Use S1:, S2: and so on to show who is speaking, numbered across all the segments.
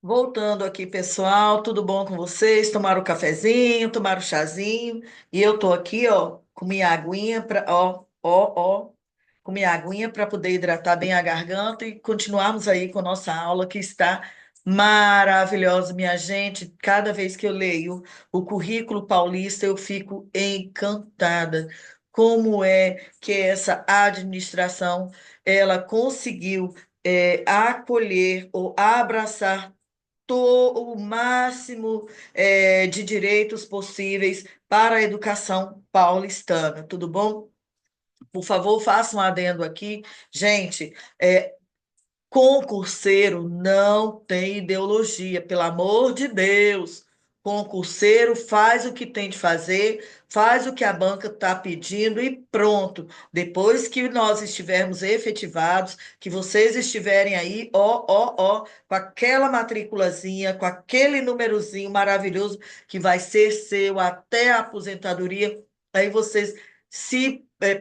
S1: Voltando aqui, pessoal, tudo bom com vocês? Tomaram o cafezinho, tomaram o chazinho, e eu tô aqui, ó, com minha aguinha para, com minha aguinha para poder hidratar bem a garganta e continuarmos aí com nossa aula que está maravilhosa, minha gente. Cada vez que eu leio o currículo paulista, eu fico encantada. Como é que essa administração ela conseguiu acolher ou abraçar o máximo de direitos possíveis para a educação paulistana, tudo bom? Por favor, faça um adendo aqui. Gente, concurseiro não tem ideologia, pelo amor de Deus. Concurseiro faz o que tem de fazer, faz o que a banca está pedindo e pronto. Depois que nós estivermos efetivados, que vocês estiverem aí, com aquela matrículazinha, com aquele númerozinho maravilhoso que vai ser seu até a aposentadoria, aí vocês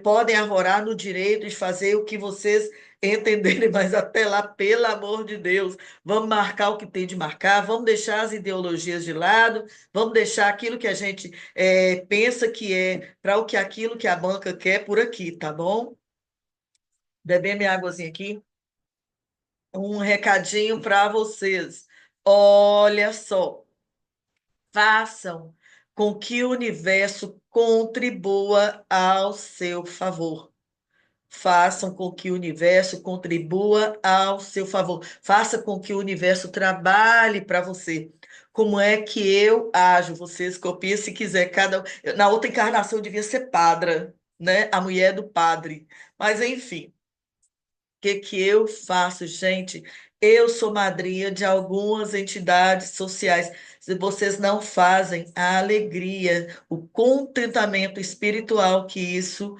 S1: podem arvorar no direito de fazer o que vocês entenderem, mas até lá, pelo amor de Deus, vamos marcar o que tem de marcar, vamos deixar as ideologias de lado, vamos deixar aquilo que a gente pensa que é para o que aquilo que a banca quer por aqui, tá bom? Beber minha águazinha aqui. Um recadinho para vocês. Olha só, façam com que o universo contribua ao seu favor. Façam com que o universo contribua ao seu favor. Faça com que o universo trabalhe para você. Como é que eu ajo? Vocês copiem se quiser. Na outra encarnação eu devia ser padra, né? A mulher do padre. Mas enfim, o que que eu faço, gente? Eu sou madrinha de algumas entidades sociais. Se vocês não fazem a alegria, o contentamento espiritual que isso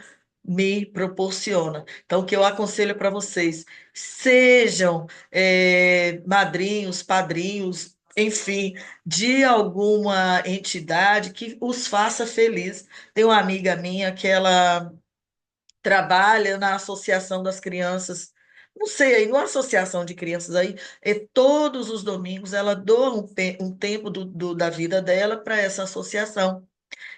S1: me proporciona. Então, o que eu aconselho para vocês, sejam madrinhos, padrinhos, enfim, de alguma entidade que os faça feliz. Tem uma amiga minha que ela trabalha na Associação das Crianças, não sei, aí, numa associação de crianças aí, e todos os domingos ela doa um tempo da vida dela para essa associação.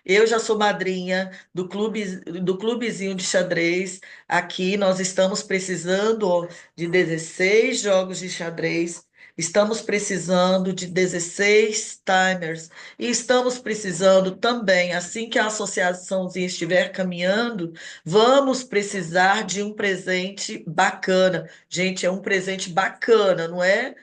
S1: Eu já sou madrinha do clubezinho de xadrez. Aqui nós estamos precisando de 16 jogos de xadrez. Estamos precisando de 16 timers. E estamos precisando também, assim que a associaçãozinha estiver caminhando, vamos precisar de um presente bacana. Gente, é um presente bacana, não é?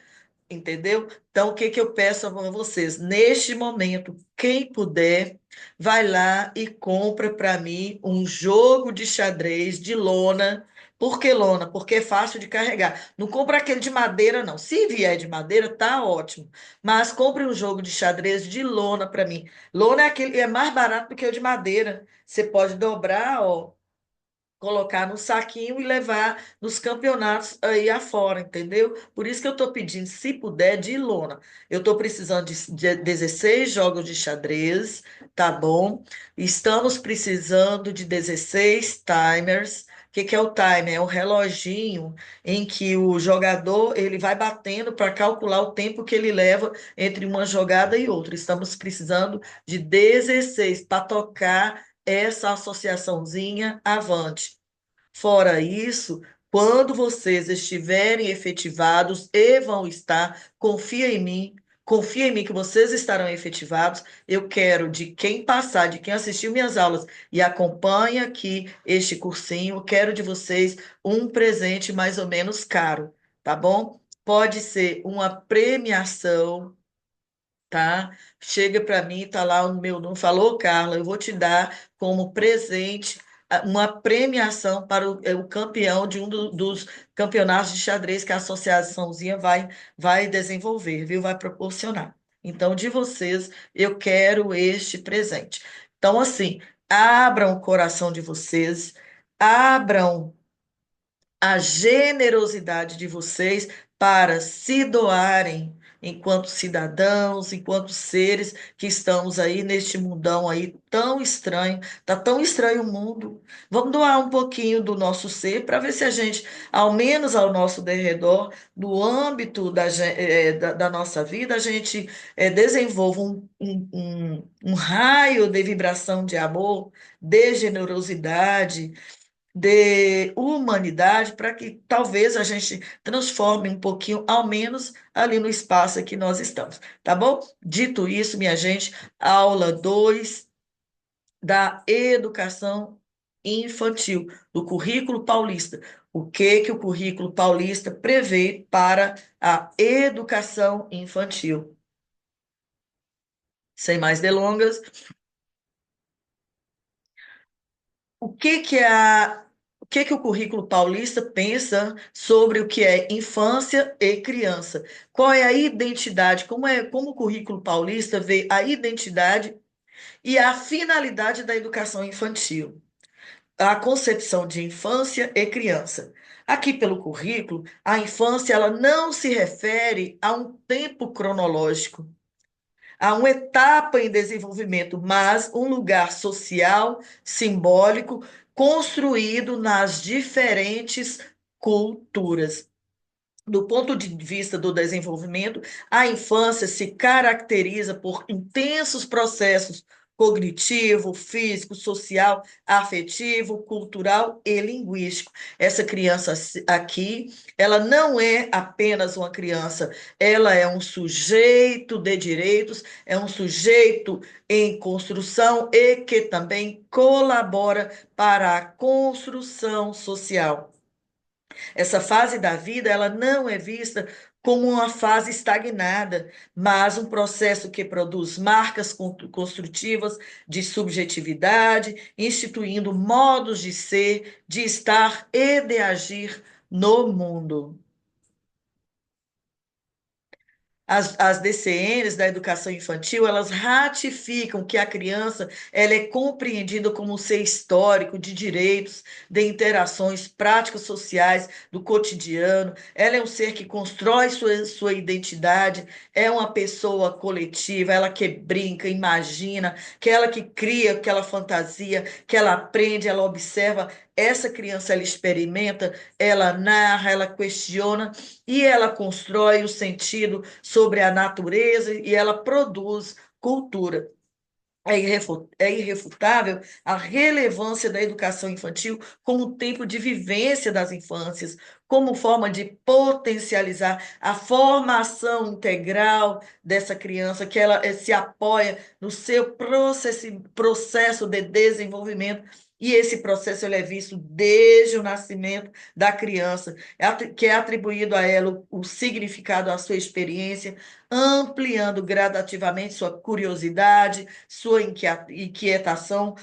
S1: Entendeu? Então, o que que eu peço a vocês? Neste momento, quem puder, vai lá e compra para mim um jogo de xadrez de lona. Por que lona? Porque é fácil de carregar. Não compra aquele de madeira, não. Se vier de madeira, tá ótimo. Mas compre um jogo de xadrez de lona para mim. Lona é aquele, é mais barato do que o de madeira. Você pode dobrar, ó, colocar no saquinho e levar nos campeonatos aí afora, entendeu? Por isso que eu estou pedindo, se puder, de lona. Eu estou precisando de 16 jogos de xadrez, tá bom? Estamos precisando de 16 timers. O que que é o timer? É o reloginho em que o jogador ele vai batendo para calcular o tempo que ele leva entre uma jogada e outra. Estamos precisando de 16 para tocar essa associaçãozinha avante. Fora isso, quando vocês estiverem efetivados e vão estar, confia em mim que vocês estarão efetivados. Eu quero de quem passar, de quem assistiu minhas aulas e acompanha aqui este cursinho, eu quero de vocês um presente mais ou menos caro, tá bom? Pode ser uma premiação, tá? Chega para mim, tá lá o meu nome, falou, Carla, eu vou te dar como presente uma premiação para o campeão de dos campeonatos de xadrez que a associaçãozinha vai desenvolver, viu? Vai proporcionar. Então, de vocês, eu quero este presente. Então, assim, abram o coração de vocês, abram a generosidade de vocês para se doarem, enquanto cidadãos, enquanto seres que estamos aí neste mundão aí tão estranho. Tá tão estranho o mundo. Vamos doar um pouquinho do nosso ser para ver se a gente, ao menos ao nosso derredor, no âmbito da nossa vida, a gente desenvolva um raio de vibração de amor, de generosidade, de humanidade, para que talvez a gente transforme um pouquinho, ao menos ali no espaço que nós estamos, tá bom? Dito isso, minha gente, aula 2 da educação infantil, do currículo paulista. O que o currículo paulista prevê para a educação infantil? Sem mais delongas, o que o currículo paulista pensa sobre o que é infância e criança? Qual é a identidade? Como o currículo paulista vê a identidade e a finalidade da educação infantil? A concepção de infância e criança. Aqui pelo currículo, a infância ela não se refere a um tempo cronológico, a uma etapa em desenvolvimento, mas um lugar social, simbólico, construído nas diferentes culturas. Do ponto de vista do desenvolvimento, a infância se caracteriza por intensos processos cognitivo, físico, social, afetivo, cultural e linguístico. Essa criança aqui, ela não é apenas uma criança, ela é um sujeito de direitos, é um sujeito em construção e que também colabora para a construção social. Essa fase da vida, ela não é vista como uma fase estagnada, mas um processo que produz marcas construtivas de subjetividade, instituindo modos de ser, de estar e de agir no mundo. As DCNs da educação infantil, elas ratificam que a criança ela é compreendida como um ser histórico de direitos, de interações práticas sociais do cotidiano. Ela é um ser que constrói sua identidade, é uma pessoa coletiva, ela que brinca, imagina, que ela que cria aquela fantasia, que ela aprende, ela observa. Essa criança, ela experimenta, ela narra, ela questiona e ela constrói o sentido sobre a natureza e ela produz cultura. É irrefutável a relevância da educação infantil como tempo de vivência das infâncias, como forma de potencializar a formação integral dessa criança, que ela se apoia no seu processo de desenvolvimento. E esse processo ele é visto desde o nascimento da criança, que é atribuído a ela o significado, a sua experiência, ampliando gradativamente sua curiosidade, sua inquietação,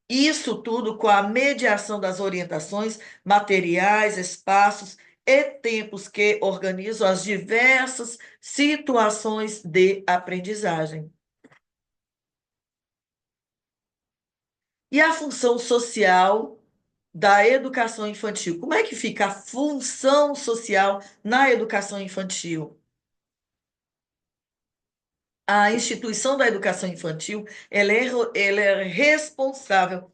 S1: isso tudo com a mediação das orientações materiais, espaços e tempos que organizam as diversas situações de aprendizagem. E a função social da educação infantil? Como é que fica a função social na educação infantil? A instituição da educação infantil, ela é responsável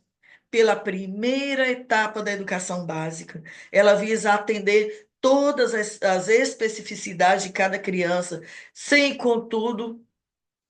S1: pela primeira etapa da educação básica. Ela visa atender todas as especificidades de cada criança, sem, contudo,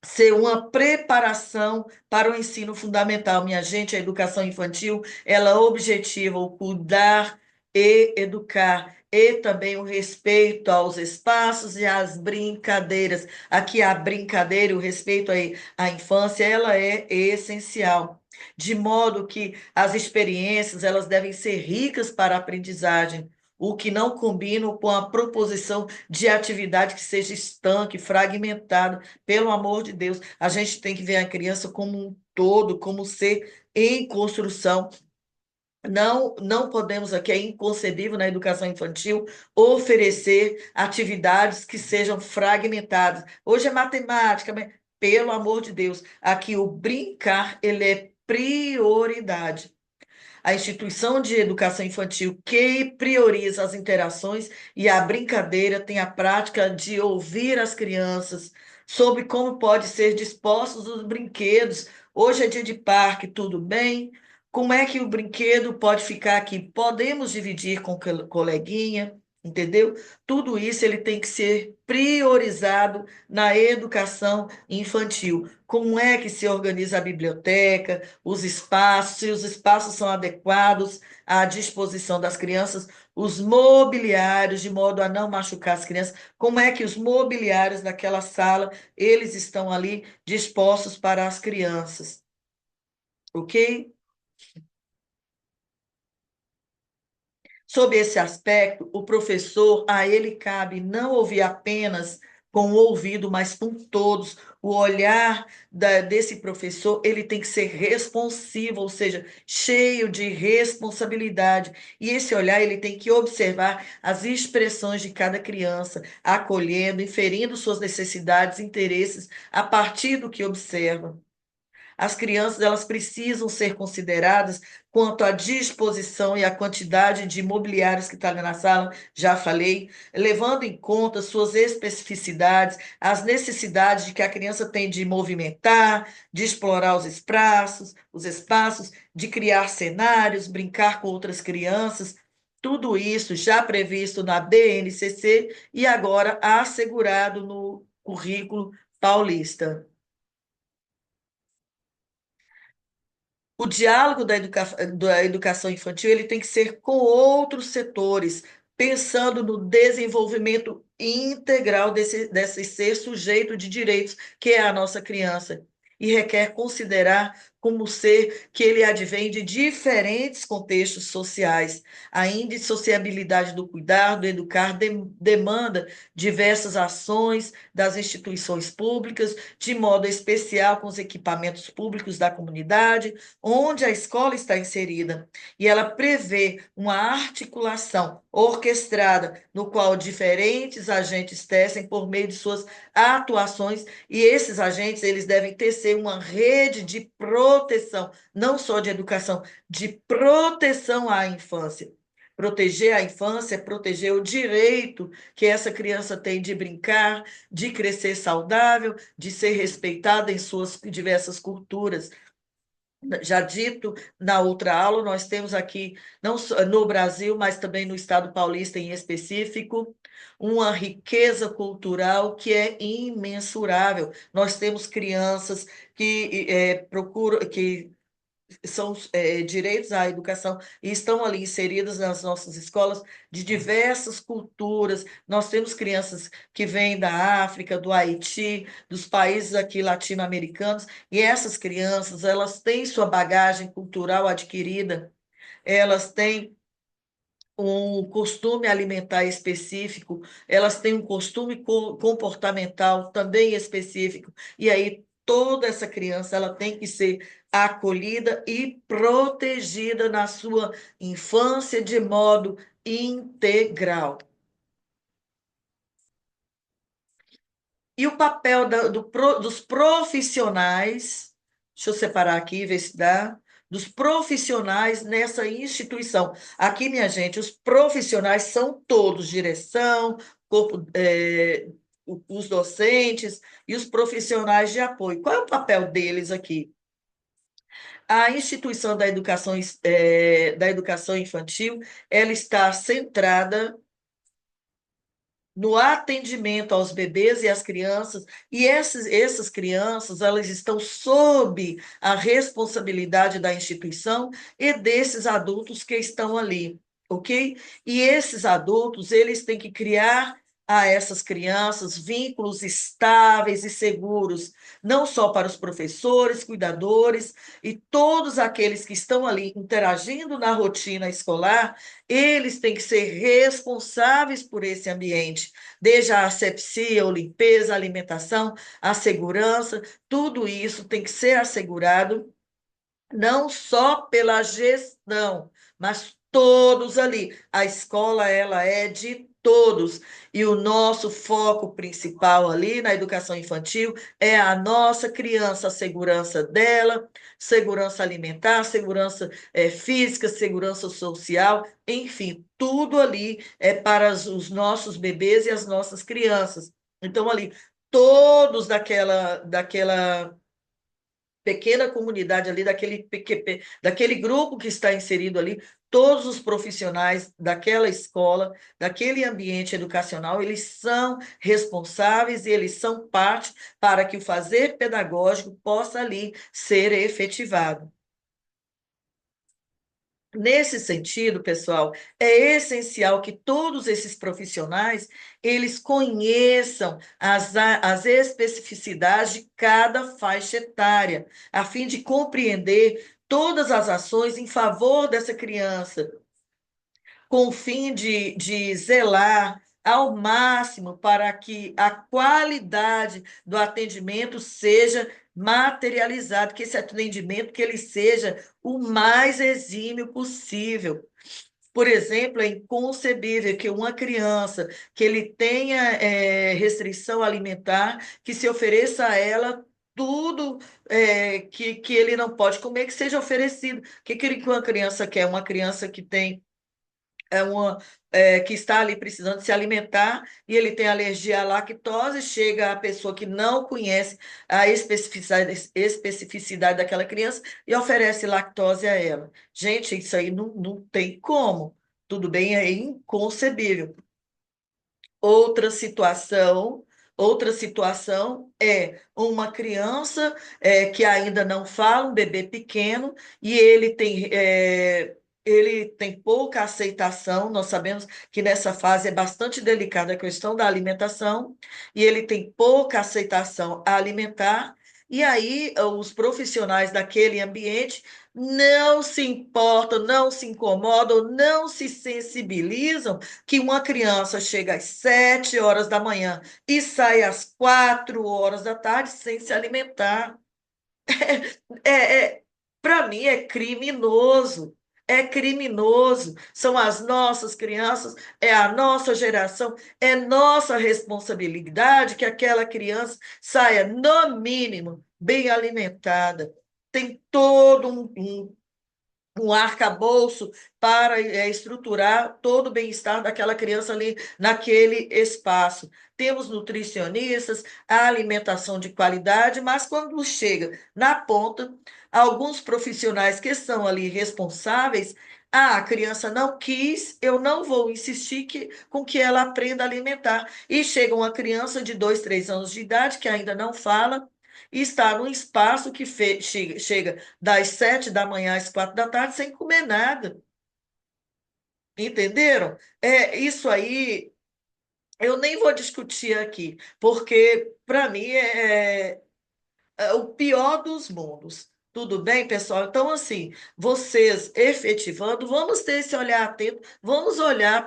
S1: ser uma preparação para o ensino fundamental. Minha gente, a educação infantil, ela objetiva o cuidar e educar, e também o respeito aos espaços e às brincadeiras. Aqui a brincadeira, o respeito à infância, ela é essencial. De modo que as experiências, elas devem ser ricas para a aprendizagem, o que não combina com a proposição de atividade que seja estanque, fragmentada. Pelo amor de Deus, a gente tem que ver a criança como um todo, como um ser em construção. Não podemos aqui, é inconcebível na educação infantil, oferecer atividades que sejam fragmentadas. Hoje é matemática, mas, pelo amor de Deus, aqui o brincar, ele é prioridade. A instituição de educação infantil que prioriza as interações e a brincadeira tem a prática de ouvir as crianças sobre como pode ser dispostos os brinquedos. Hoje é dia de parque, tudo bem? Como é que o brinquedo pode ficar aqui? Podemos dividir com o coleguinha, entendeu? Tudo isso ele tem que ser priorizado na educação infantil. Como é que se organiza a biblioteca, os espaços, se os espaços são adequados à disposição das crianças, os mobiliários, de modo a não machucar as crianças, como é que os mobiliários daquela sala, eles estão ali dispostos para as crianças, ok? Sob esse aspecto, o professor, a ele cabe não ouvir apenas com o ouvido, mas com todos. O olhar desse professor, ele tem que ser responsivo, ou seja, cheio de responsabilidade. E esse olhar, ele tem que observar as expressões de cada criança, acolhendo, inferindo suas necessidades e interesses a partir do que observa. As crianças elas precisam ser consideradas quanto à disposição e à quantidade de mobiliários que está ali na sala, já falei, levando em conta suas especificidades, as necessidades de que a criança tem de movimentar, de explorar os espaços, de criar cenários, brincar com outras crianças. Tudo isso já previsto na BNCC e agora assegurado no currículo paulista. O diálogo da educação infantil ele tem que ser com outros setores, pensando no desenvolvimento integral desse ser sujeito de direitos, que é a nossa criança, e requer considerar como ser que ele advém de diferentes contextos sociais. A indissociabilidade do cuidar, do educar, demanda diversas ações das instituições públicas, de modo especial com os equipamentos públicos da comunidade, onde a escola está inserida, e ela prevê uma articulação orquestrada, no qual diferentes agentes tecem por meio de suas atuações, e esses agentes eles devem tecer uma rede de proteção, não só de educação, de proteção à infância. Proteger a infância é proteger o direito que essa criança tem de brincar, de crescer saudável, de ser respeitada em suas diversas culturas. Já dito na outra aula, nós temos aqui, não só no Brasil, mas também no estado paulista em específico, uma riqueza cultural que é imensurável. Nós temos crianças que procuram, que são direitos à educação e estão ali inseridas nas nossas escolas de diversas culturas. Nós temos crianças que vêm da África, do Haiti, dos países aqui latino-americanos, e essas crianças, elas têm sua bagagem cultural adquirida, elas têm um costume alimentar específico, elas têm um costume comportamental também específico, e aí toda essa criança ela tem que ser acolhida e protegida na sua infância de modo integral. E o papel dos profissionais, deixa eu separar aqui, ver se dá, dos profissionais nessa instituição. Aqui, minha gente, os profissionais são todos, direção, corpo, os docentes e os profissionais de apoio. Qual é o papel deles aqui? A instituição da educação infantil, ela está centrada no atendimento aos bebês e às crianças, e essas crianças, elas estão sob a responsabilidade da instituição e desses adultos que estão ali, ok? E esses adultos, eles têm que criar a essas crianças vínculos estáveis e seguros, não só para os professores, cuidadores e todos aqueles que estão ali interagindo na rotina escolar, eles têm que ser responsáveis por esse ambiente, desde a asepsia, a limpeza, a alimentação, a segurança, tudo isso tem que ser assegurado não só pela gestão, mas todos ali. A escola ela é de todos. E o nosso foco principal ali na educação infantil é a nossa criança, a segurança dela, segurança alimentar, segurança física, segurança social, enfim, tudo ali é para os nossos bebês e as nossas crianças. Então, ali, todos daquela pequena comunidade ali, daquele grupo que está inserido ali, todos os profissionais daquela escola, daquele ambiente educacional, eles são responsáveis e eles são parte para que o fazer pedagógico possa ali ser efetivado. Nesse sentido, pessoal, é essencial que todos esses profissionais eles conheçam as especificidades de cada faixa etária, a fim de compreender todas as ações em favor dessa criança, com o fim de zelar ao máximo para que a qualidade do atendimento seja materializado, que esse atendimento que ele seja o mais exímio possível. Por exemplo, é inconcebível que uma criança que ele tenha restrição alimentar, que se ofereça a ela tudo que ele não pode comer, que seja oferecido. O que uma criança quer? Uma criança que tem que está ali precisando se alimentar e ele tem alergia à lactose, chega a pessoa que não conhece a especificidade daquela criança e oferece lactose a ela. Gente, isso aí não tem como. Tudo bem, é inconcebível. Outra situação é uma criança que ainda não fala, um bebê pequeno, e ele tem pouca aceitação. Nós sabemos que nessa fase é bastante delicada a questão da alimentação, e ele tem pouca aceitação alimentar, e aí os profissionais daquele ambiente não se importam, não se incomodam, não se sensibilizam que uma criança chega às 7 horas da manhã e sai às 4 horas da tarde sem se alimentar. Para mim é criminoso. É criminoso. São as nossas crianças, é a nossa geração, é nossa responsabilidade que aquela criança saia, no mínimo, bem alimentada. Tem todo um arcabouço para estruturar todo o bem-estar daquela criança ali naquele espaço. Temos nutricionistas, a alimentação de qualidade, mas quando chega na ponta, alguns profissionais que são ali responsáveis, a criança não quis, eu não vou insistir com que ela aprenda a alimentar. E chega uma criança de 2, 3 anos de idade que ainda não fala, e está num espaço que chega das 7 da manhã às 4 da tarde sem comer nada. Entenderam? Isso aí eu nem vou discutir aqui, porque para mim é o pior dos mundos. Tudo bem, pessoal? Então, assim, vocês efetivando, vamos ter esse olhar atento, vamos olhar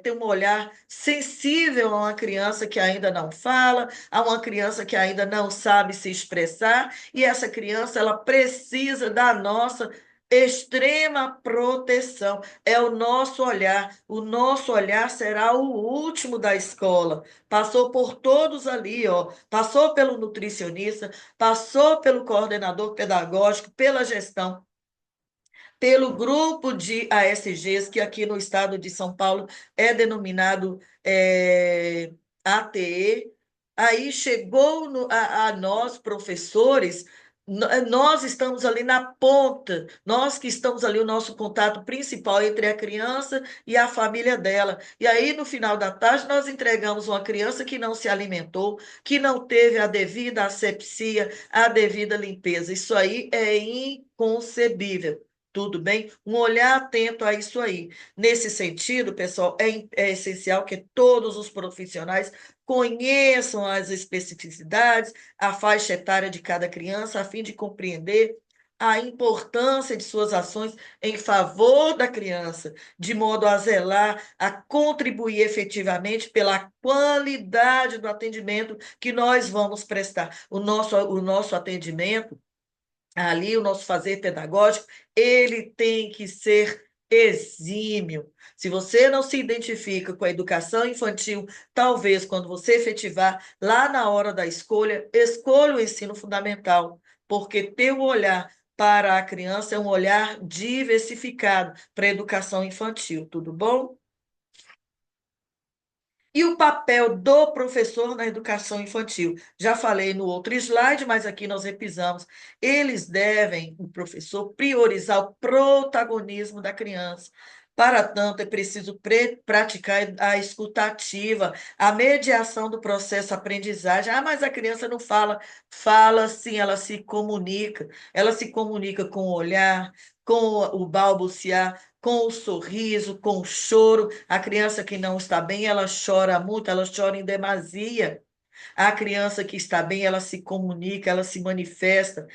S1: ter um olhar sensível a uma criança que ainda não fala, a uma criança que ainda não sabe se expressar, e essa criança, ela precisa da nossa extrema proteção. É o nosso olhar será o último da escola. Passou por todos ali, ó, passou pelo nutricionista, passou pelo coordenador pedagógico, pela gestão, pelo grupo de ASGs, que aqui no estado de São Paulo é denominado ATE. Aí chegou a nós, professores, nós estamos ali na ponta, nós que estamos ali, o nosso contato principal entre a criança e a família dela. E aí, no final da tarde, nós entregamos uma criança que não se alimentou, que não teve a devida asepsia, a devida limpeza. Isso aí é inconcebível. Tudo bem? Um olhar atento a isso aí. Nesse sentido, pessoal, é essencial que todos os profissionais conheçam as especificidades, a faixa etária de cada criança, a fim de compreender a importância de suas ações em favor da criança, de modo a zelar, a contribuir efetivamente pela qualidade do atendimento que nós vamos prestar. O nosso atendimento ali, o nosso fazer pedagógico, ele tem que ser exímio. Se você não se identifica com a educação infantil, talvez quando você efetivar lá na hora da escolha, escolha o ensino fundamental, porque ter o olhar para a criança é um olhar diversificado para a educação infantil, tudo bom? E o papel do professor na educação infantil? Já falei no outro slide, mas aqui nós repisamos. Eles devem, o professor, priorizar o protagonismo da criança. Para tanto, é preciso praticar a escutativa, a mediação do processo aprendizagem. Ah, mas a criança não fala. Fala sim, ela se comunica. Ela se comunica com o olhar, com o balbuciar, com o sorriso, com o choro. A criança que não está bem, ela chora muito, ela chora em demasia. A criança que está bem, ela se comunica, ela se manifesta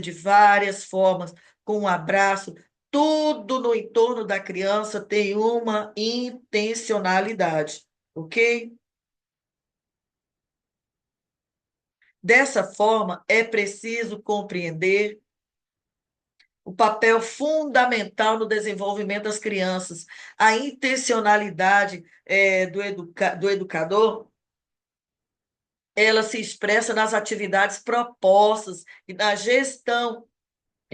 S1: de várias formas, com um abraço. Tudo no entorno da criança tem uma intencionalidade, ok? Dessa forma, é preciso compreender o papel fundamental no desenvolvimento das crianças, a intencionalidade do educador, ela se expressa nas atividades propostas e na gestão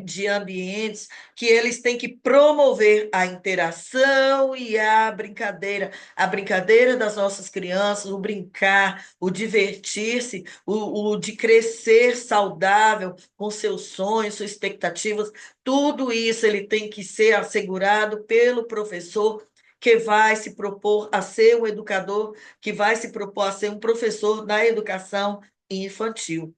S1: de ambientes que eles têm que promover a interação e a brincadeira das nossas crianças, o brincar, o divertir-se, o de crescer saudável com seus sonhos, suas expectativas, tudo isso ele tem que ser assegurado pelo professor que vai se propor a ser um educador, que vai se propor a ser um professor da educação infantil.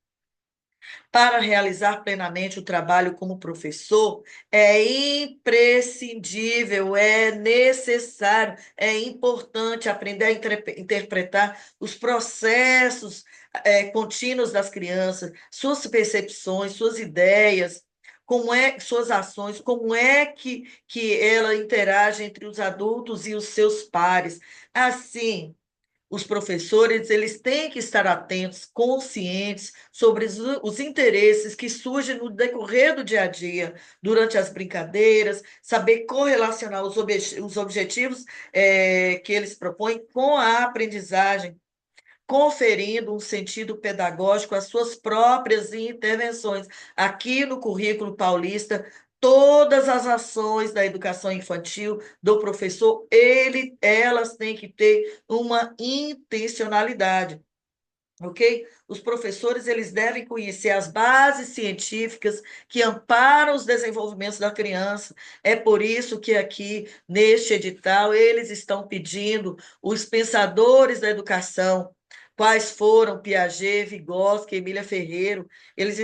S1: Para realizar plenamente o trabalho como professor, é imprescindível, é necessário, é importante aprender a interpretar os processos contínuos das crianças, suas percepções, suas ideias, como é suas ações, como é que ela interage entre os adultos e os seus pares. Assim, os professores, eles têm que estar atentos, conscientes sobre os interesses que surgem no decorrer do dia a dia, durante as brincadeiras, saber correlacionar os objetivos que eles propõem com a aprendizagem, conferindo um sentido pedagógico às suas próprias intervenções. Aqui no currículo paulista, todas as ações da educação infantil do professor, elas têm que ter uma intencionalidade. Ok? Os professores eles devem conhecer as bases científicas que amparam os desenvolvimentos da criança. É por isso que aqui neste edital eles estão pedindo os pensadores da educação, quais foram Piaget, Vygotsky, Emília Ferreiro. Eles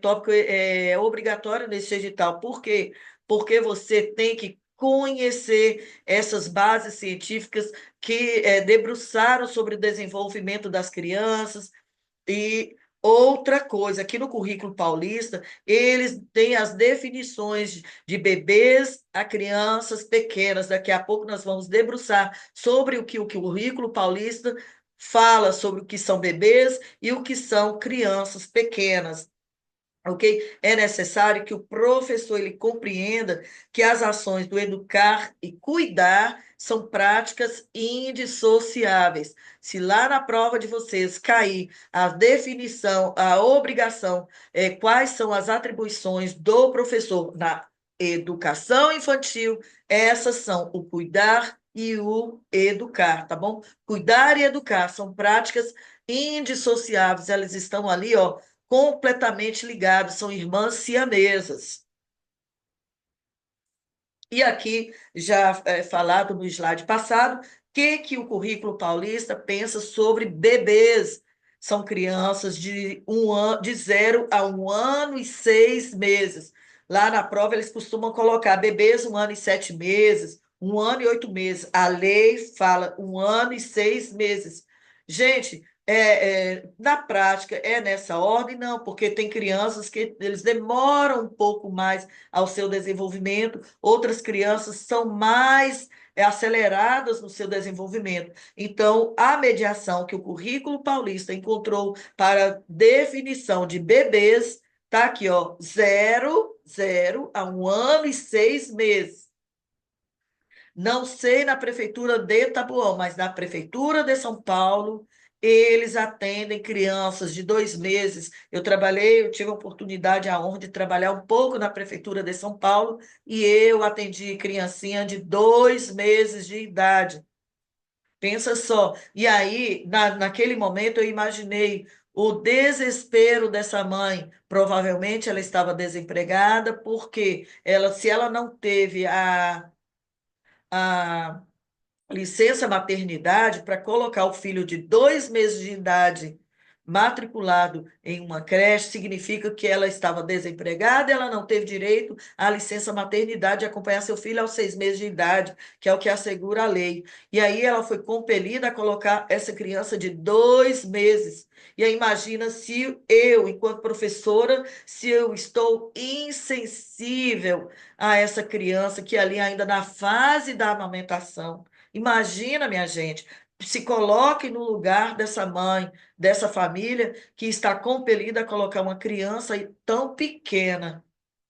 S1: tópico obrigatório nesse edital. Por quê? Porque você tem que conhecer essas bases científicas que debruçaram sobre o desenvolvimento das crianças. E outra coisa, aqui no currículo paulista, eles têm as definições de bebês a crianças pequenas. Daqui a pouco nós vamos debruçar sobre o que o currículo paulista fala sobre o que são bebês e o que são crianças pequenas. Ok? É necessário que o professor ele compreenda que as ações do educar e cuidar são práticas indissociáveis. Se lá na prova de vocês cair a definição, a obrigação, quais são as atribuições do professor na educação infantil, essas são o cuidar e o educar, tá bom? Cuidar e educar são práticas indissociáveis, elas estão ali, ó, completamente ligados, são irmãs siamesas. E aqui, já falado no slide passado, que o currículo paulista pensa sobre bebês. São crianças de 0 a 1 ano e 6 meses. Lá na prova, eles costumam colocar bebês 1 ano e 7 meses, 1 ano e 8 meses. A lei fala 1 ano e 6 meses. Gente, na prática, é nessa ordem? Não, porque tem crianças que eles demoram um pouco mais ao seu desenvolvimento, outras crianças são mais aceleradas no seu desenvolvimento. Então, a mediação que o currículo paulista encontrou para definição de bebês está aqui, ó, 0 a 1 ano e 6 meses. Não sei na prefeitura de Taboão, mas na prefeitura de São Paulo, eles atendem crianças de 2 meses. Eu tive a oportunidade, a honra de trabalhar um pouco na prefeitura de São Paulo e eu atendi criancinha de 2 meses de idade. Pensa só. E aí, naquele momento, eu imaginei o desespero dessa mãe. Provavelmente ela estava desempregada, porque se ela não teve a licença maternidade para colocar o filho de 2 meses de idade matriculado em uma creche, significa que ela estava desempregada, ela não teve direito à licença maternidade de acompanhar seu filho aos 6 meses de idade, que é o que assegura a lei. E aí ela foi compelida a colocar essa criança de 2 meses. E aí imagina se eu, enquanto professora, se eu estou insensível a essa criança que ali ainda na fase da amamentação. Imagina, minha gente, se coloque no lugar dessa mãe, dessa família que está compelida a colocar uma criança tão pequena,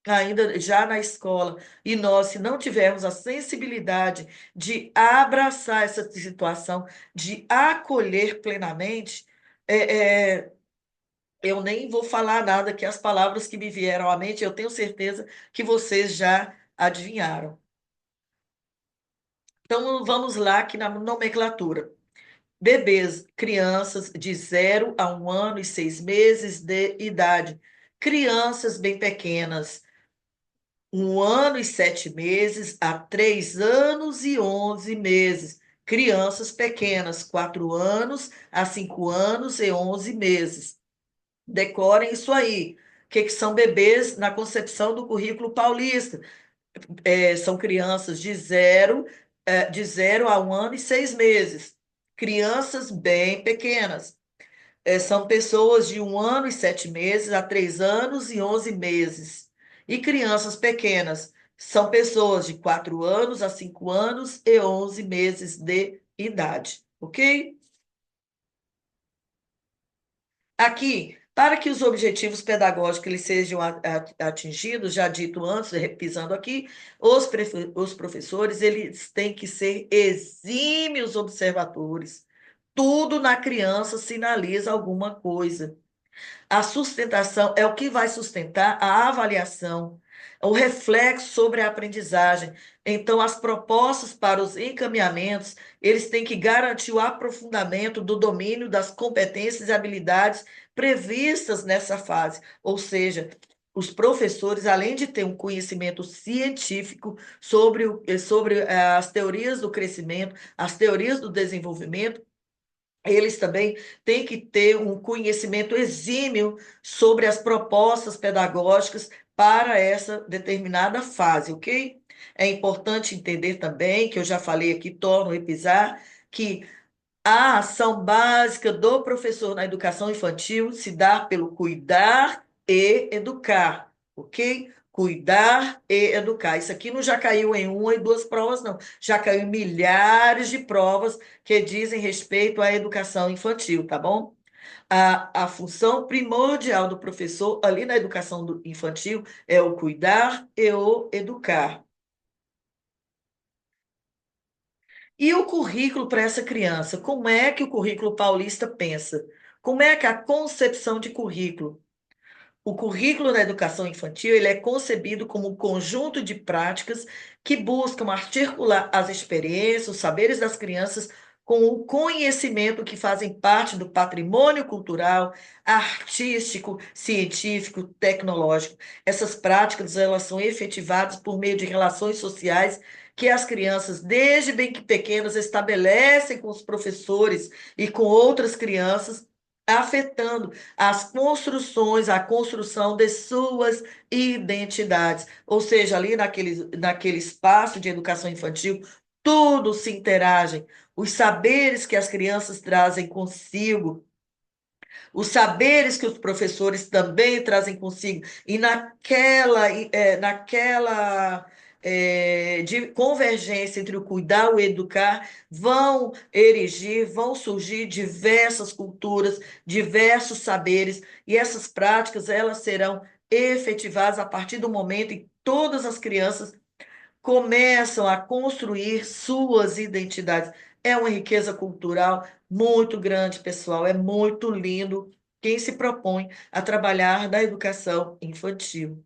S1: ainda já na escola. E nós, se não tivermos a sensibilidade de abraçar essa situação, de acolher plenamente, é, é, eu nem vou falar nada, que as palavras que me vieram à mente, eu tenho certeza que vocês já adivinharam. Então, vamos lá aqui na nomenclatura. Bebês, crianças de 0 a 1 ano e 6 meses de idade. Crianças bem pequenas, 1 ano e 7 meses a 3 anos e 11 meses. Crianças pequenas, 4 anos a 5 anos e 11 meses. Decorem isso aí. O que são bebês na concepção do currículo paulista? São crianças de zero a 1 ano e 6 meses. Crianças bem pequenas. São pessoas de 1 ano e 7 meses a 3 anos e 11 meses. E crianças pequenas são pessoas de 4 anos a 5 anos e 11 meses de idade. Ok? Aqui, para que os objetivos pedagógicos eles sejam atingidos, já dito antes, repisando aqui, os professores eles têm que ser exímios observadores. Tudo na criança sinaliza alguma coisa. A sustentação é o que vai sustentar a avaliação, o reflexo sobre a aprendizagem. Então, as propostas para os encaminhamentos, eles têm que garantir o aprofundamento do domínio das competências e habilidades previstas nessa fase. Ou seja, os professores, além de ter um conhecimento científico sobre as teorias do crescimento, as teorias do desenvolvimento, eles também têm que ter um conhecimento exímio sobre as propostas pedagógicas para essa determinada fase, ok? É importante entender também, que eu já falei aqui, torno a repisar, que a ação básica do professor na educação infantil se dá pelo cuidar e educar, ok? Cuidar e educar. Isso aqui não já caiu em uma e duas provas, não. Já caiu em milhares de provas que dizem respeito à educação infantil, tá bom? A função primordial do professor ali na educação infantil é o cuidar e o educar. E o currículo para essa criança? Como é que o currículo paulista pensa? Como é que a concepção de currículo? O currículo da educação infantil ele é concebido como um conjunto de práticas que buscam articular as experiências, os saberes das crianças com o conhecimento que fazem parte do patrimônio cultural, artístico, científico, tecnológico. Essas práticas elas são efetivadas por meio de relações sociais que as crianças, desde bem pequenas, estabelecem com os professores e com outras crianças, afetando as construções, a construção de suas identidades. Ou seja, ali naquele espaço de educação infantil, tudo se interage. Os saberes que as crianças trazem consigo, os saberes que os professores também trazem consigo, e naquela de convergência entre o cuidar e o educar, vão surgir diversas culturas, diversos saberes, e essas práticas elas serão efetivadas a partir do momento em que todas as crianças começam a construir suas identidades. É uma riqueza cultural muito grande, pessoal. É muito lindo quem se propõe a trabalhar na educação infantil.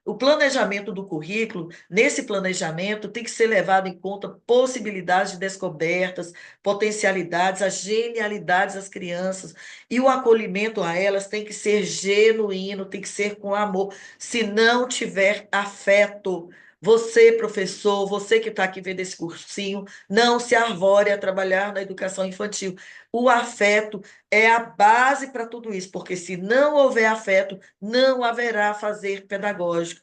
S1: O planejamento do currículo, nesse planejamento, tem que ser levado em conta possibilidades de descobertas, potencialidades, as genialidades das crianças e o acolhimento a elas tem que ser genuíno, tem que ser com amor. Se não tiver afeto, você, professor, você que está aqui vendo esse cursinho, não se arvore a trabalhar na educação infantil. O afeto é a base para tudo isso, porque se não houver afeto, não haverá fazer pedagógico,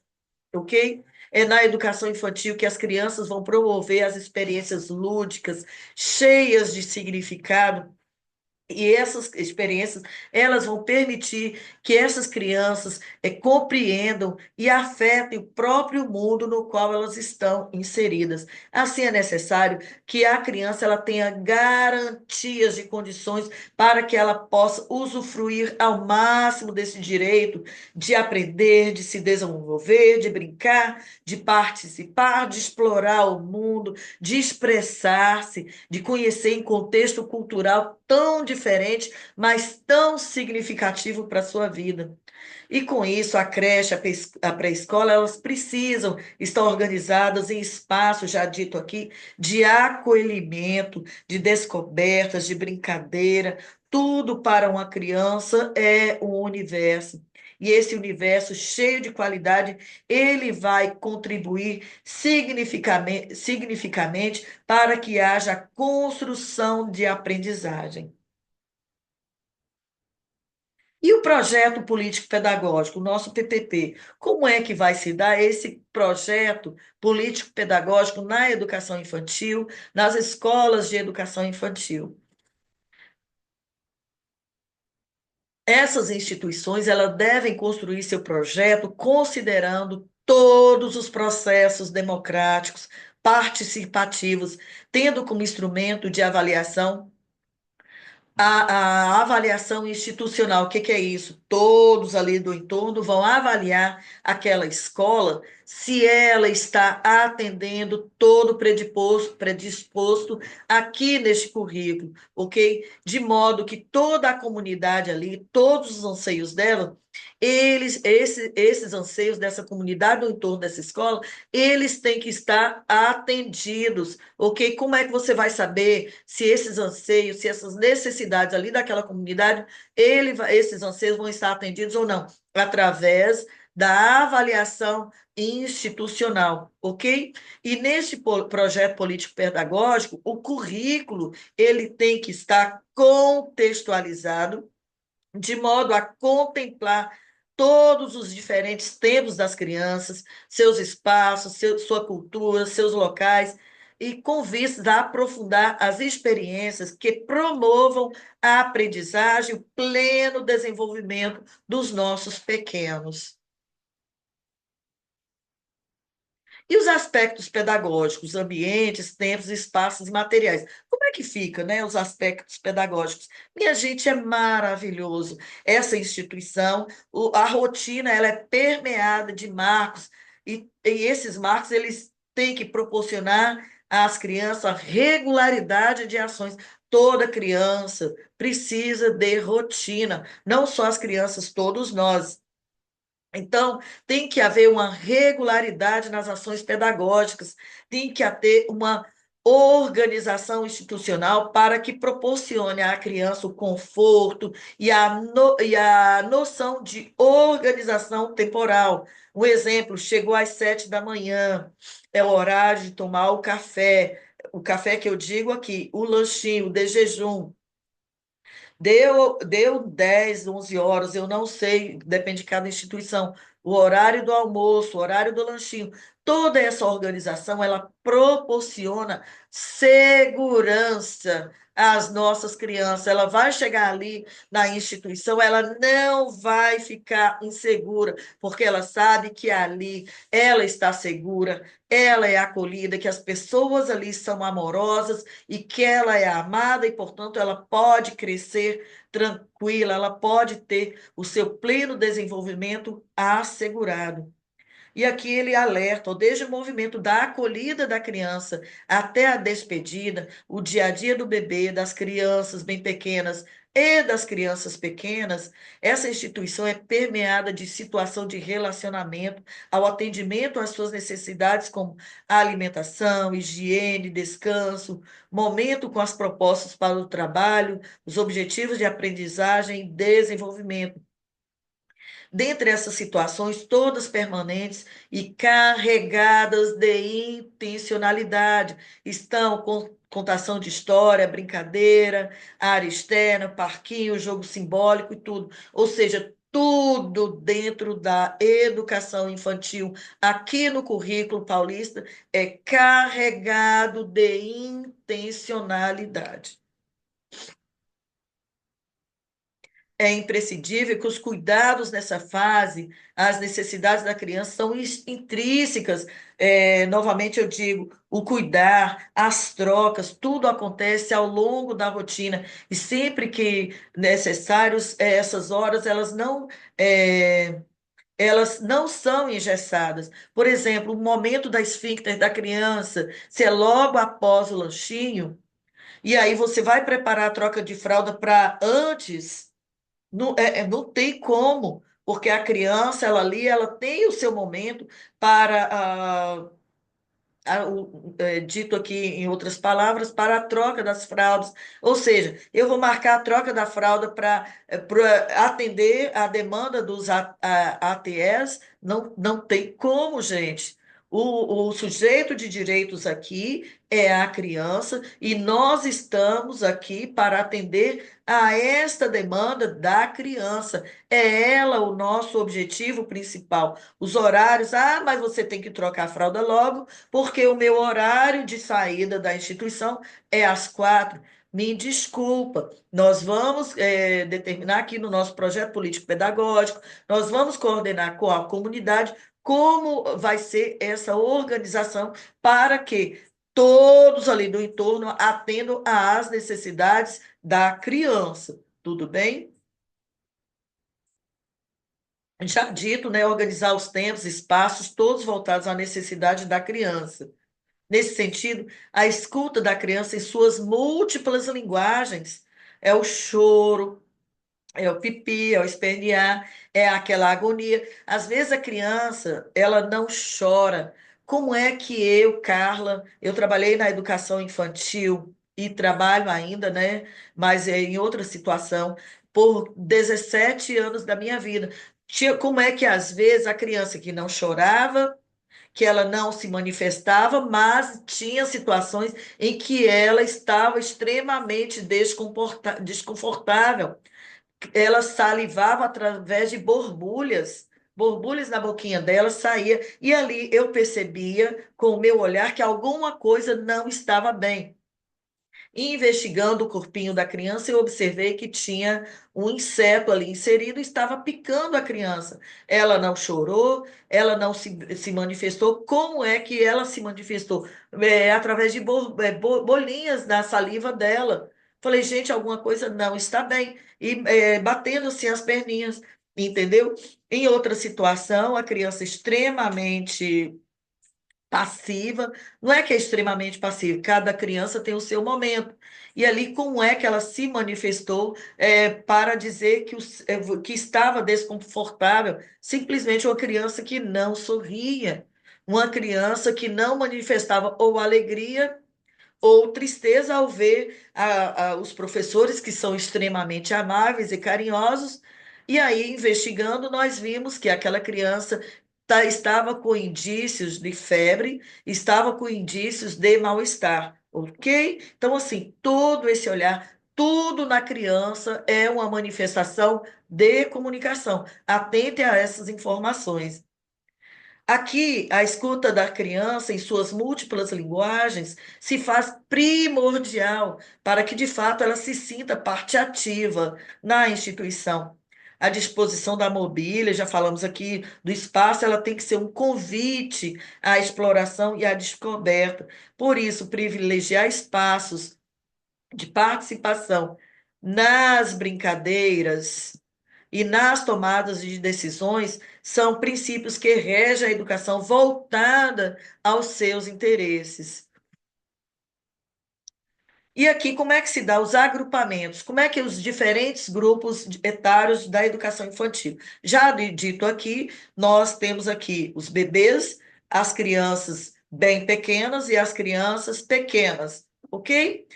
S1: ok? É na educação infantil que as crianças vão promover as experiências lúdicas, cheias de significado, e essas experiências, elas vão permitir que essas crianças compreendam e afetem o próprio mundo no qual elas estão inseridas. Assim, é necessário que a criança ela tenha garantias de condições para que ela possa usufruir ao máximo desse direito de aprender, de se desenvolver, de brincar, de participar, de explorar o mundo, de expressar-se, de conhecer em contexto cultural tão diferente, mas tão significativo para a sua vida. E com isso, a creche, a pré-escola, elas precisam estar organizadas em espaços, já dito aqui, de acolhimento, de descobertas, de brincadeira. Tudo para uma criança é um universo. E esse universo cheio de qualidade, ele vai contribuir significativamente para que haja construção de aprendizagem. E o projeto político-pedagógico, o nosso PPP, como é que vai se dar esse projeto político-pedagógico na educação infantil, nas escolas de educação infantil? Essas instituições, elas devem construir seu projeto considerando todos os processos democráticos, participativos, tendo como instrumento de avaliação a avaliação institucional. O que que é isso? Todos ali do entorno vão avaliar aquela escola se ela está atendendo todo predisposto aqui neste currículo, ok? De modo que toda a comunidade ali, todos os anseios dela, esses anseios dessa comunidade no entorno dessa escola, eles têm que estar atendidos, ok? Como é que você vai saber se esses anseios, se essas necessidades ali daquela comunidade, esses anseios vão estar atendidos ou não? Através da avaliação institucional, ok? E nesse projeto político-pedagógico, o currículo ele tem que estar contextualizado de modo a contemplar todos os diferentes tempos das crianças, seus espaços, sua cultura, seus locais, e com vistas a aprofundar as experiências que promovam a aprendizagem, o pleno desenvolvimento dos nossos pequenos. E os aspectos pedagógicos, ambientes, tempos, espaços e materiais. Como é que fica, né, os aspectos pedagógicos? Minha gente, é maravilhoso. Essa instituição, a rotina, ela é permeada de marcos, e esses marcos, eles têm que proporcionar às crianças a regularidade de ações. Toda criança precisa de rotina, não só as crianças, todos nós. Então, tem que haver uma regularidade nas ações pedagógicas, tem que haver uma organização institucional para que proporcione à criança o conforto e a noção de organização temporal. Um exemplo, chegou às 7 da manhã, é o horário de tomar o café que eu digo aqui, o lanchinho, o de jejum. Deu 10, 11 horas, eu não sei, depende de cada instituição. O horário do almoço, o horário do lanchinho. Toda essa organização, ela proporciona segurança às nossas crianças. Ela vai chegar ali na instituição, ela não vai ficar insegura, porque ela sabe que ali ela está segura, ela é acolhida, que as pessoas ali são amorosas e que ela é amada e, portanto, ela pode crescer tranquila, ela pode ter o seu pleno desenvolvimento assegurado. E aqui ele alerta, desde o movimento da acolhida da criança até a despedida, o dia a dia do bebê, das crianças bem pequenas e das crianças pequenas, essa instituição é permeada de situação de relacionamento, ao atendimento às suas necessidades, como alimentação, higiene, descanso, momento com as propostas para o trabalho, os objetivos de aprendizagem e desenvolvimento. Dentre essas situações, todas permanentes e carregadas de intencionalidade, estão contação de história, brincadeira, área externa, parquinho, jogo simbólico e tudo. Ou seja, tudo dentro da educação infantil, aqui no currículo paulista, é carregado de intencionalidade. É imprescindível que os cuidados nessa fase, as necessidades da criança são intrínsecas. Novamente eu digo, o cuidar, as trocas, tudo acontece ao longo da rotina e sempre que necessários, essas horas elas não são engessadas. Por exemplo, o momento da esfíncter da criança, se é logo após o lanchinho, e aí você vai preparar a troca de fralda para antes. Não, não tem como, porque a criança, ela ali, ela tem o seu momento para, dito aqui em outras palavras, para a troca das fraldas. Ou seja, eu vou marcar a troca da fralda para atender a demanda dos ATS, não tem como, gente. O sujeito de direitos aqui é a criança e nós estamos aqui para atender a esta demanda da criança. É ela o nosso objetivo principal. Os horários, mas você tem que trocar a fralda logo, porque o meu horário de saída da instituição é às 4. Me desculpa, nós vamos determinar aqui no nosso projeto político-pedagógico, nós vamos coordenar com a comunidade como vai ser essa organização para que todos ali do entorno atendam às necessidades da criança. Tudo bem? Já dito, né, organizar os tempos, espaços, todos voltados à necessidade da criança. Nesse sentido, a escuta da criança em suas múltiplas linguagens é o choro, é o pipi, é o espernear, é aquela agonia. Às vezes a criança, ela não chora. Como é que eu, Carla, eu trabalhei na educação infantil e trabalho ainda, né? Mas em outra situação, por 17 anos da minha vida. Como é que às vezes a criança que não chorava, que ela não se manifestava, mas tinha situações em que ela estava extremamente desconfortável. Ela salivava através de borbulhas, borbulhas na boquinha dela saía, e ali eu percebia com o meu olhar que alguma coisa não estava bem. Investigando o corpinho da criança, eu observei que tinha um inseto ali inserido e estava picando a criança. Ela não chorou, ela não se manifestou. Como é que ela se manifestou? Através de bolinhas na saliva dela. Falei, gente, alguma coisa não está bem. E batendo assim as perninhas, entendeu? Em outra situação, a criança extremamente passiva, não é que é extremamente passiva, cada criança tem o seu momento. E ali, como é que ela se manifestou para dizer que estava desconfortável? Simplesmente uma criança que não sorria, uma criança que não manifestava ou alegria ou tristeza ao ver os professores que são extremamente amáveis e carinhosos. E aí, investigando, nós vimos que aquela criança estava com indícios de febre, estava com indícios de mal-estar, ok? Então, assim, todo esse olhar, tudo na criança é uma manifestação de comunicação. Atente a essas informações. Aqui, a escuta da criança em suas múltiplas linguagens se faz primordial para que, de fato, ela se sinta parte ativa na instituição. A disposição da mobília, já falamos aqui do espaço, ela tem que ser um convite à exploração e à descoberta. Por isso, privilegiar espaços de participação nas brincadeiras e nas tomadas de decisões são princípios que regem a educação voltada aos seus interesses. E aqui, como é que se dá os agrupamentos? Como é que os diferentes grupos etários da educação infantil? Já dito aqui, nós temos aqui os bebês, as crianças bem pequenas e as crianças pequenas, ok?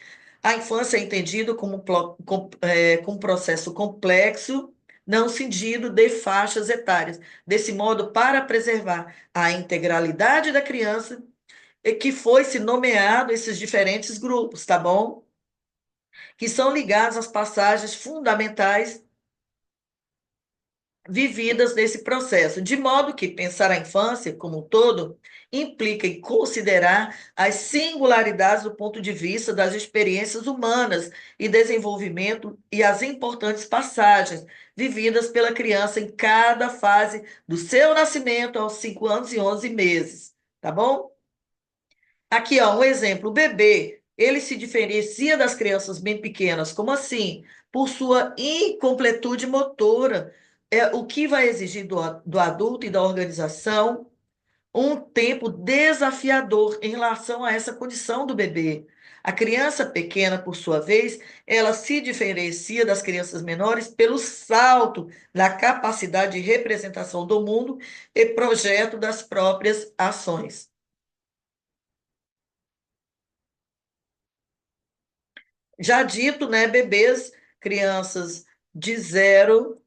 S1: A infância é entendida como um processo complexo, não cindido de faixas etárias. Desse modo, para preservar a integralidade da criança, é que foi se nomeado esses diferentes grupos, tá bom? Que são ligados às passagens fundamentais vividas nesse processo, de modo que pensar a infância como um todo implica em considerar as singularidades do ponto de vista das experiências humanas e desenvolvimento e as importantes passagens vividas pela criança em cada fase do seu nascimento aos 5 anos e 11 meses, tá bom? Aqui, ó, um exemplo, o bebê, ele se diferencia das crianças bem pequenas, como assim? Por sua incompletude motora, o que vai exigir do adulto e da organização um tempo desafiador em relação a essa condição do bebê. A criança pequena, por sua vez, ela se diferencia das crianças menores pelo salto na capacidade de representação do mundo e projeto das próprias ações. Já dito, né, bebês, crianças de zero,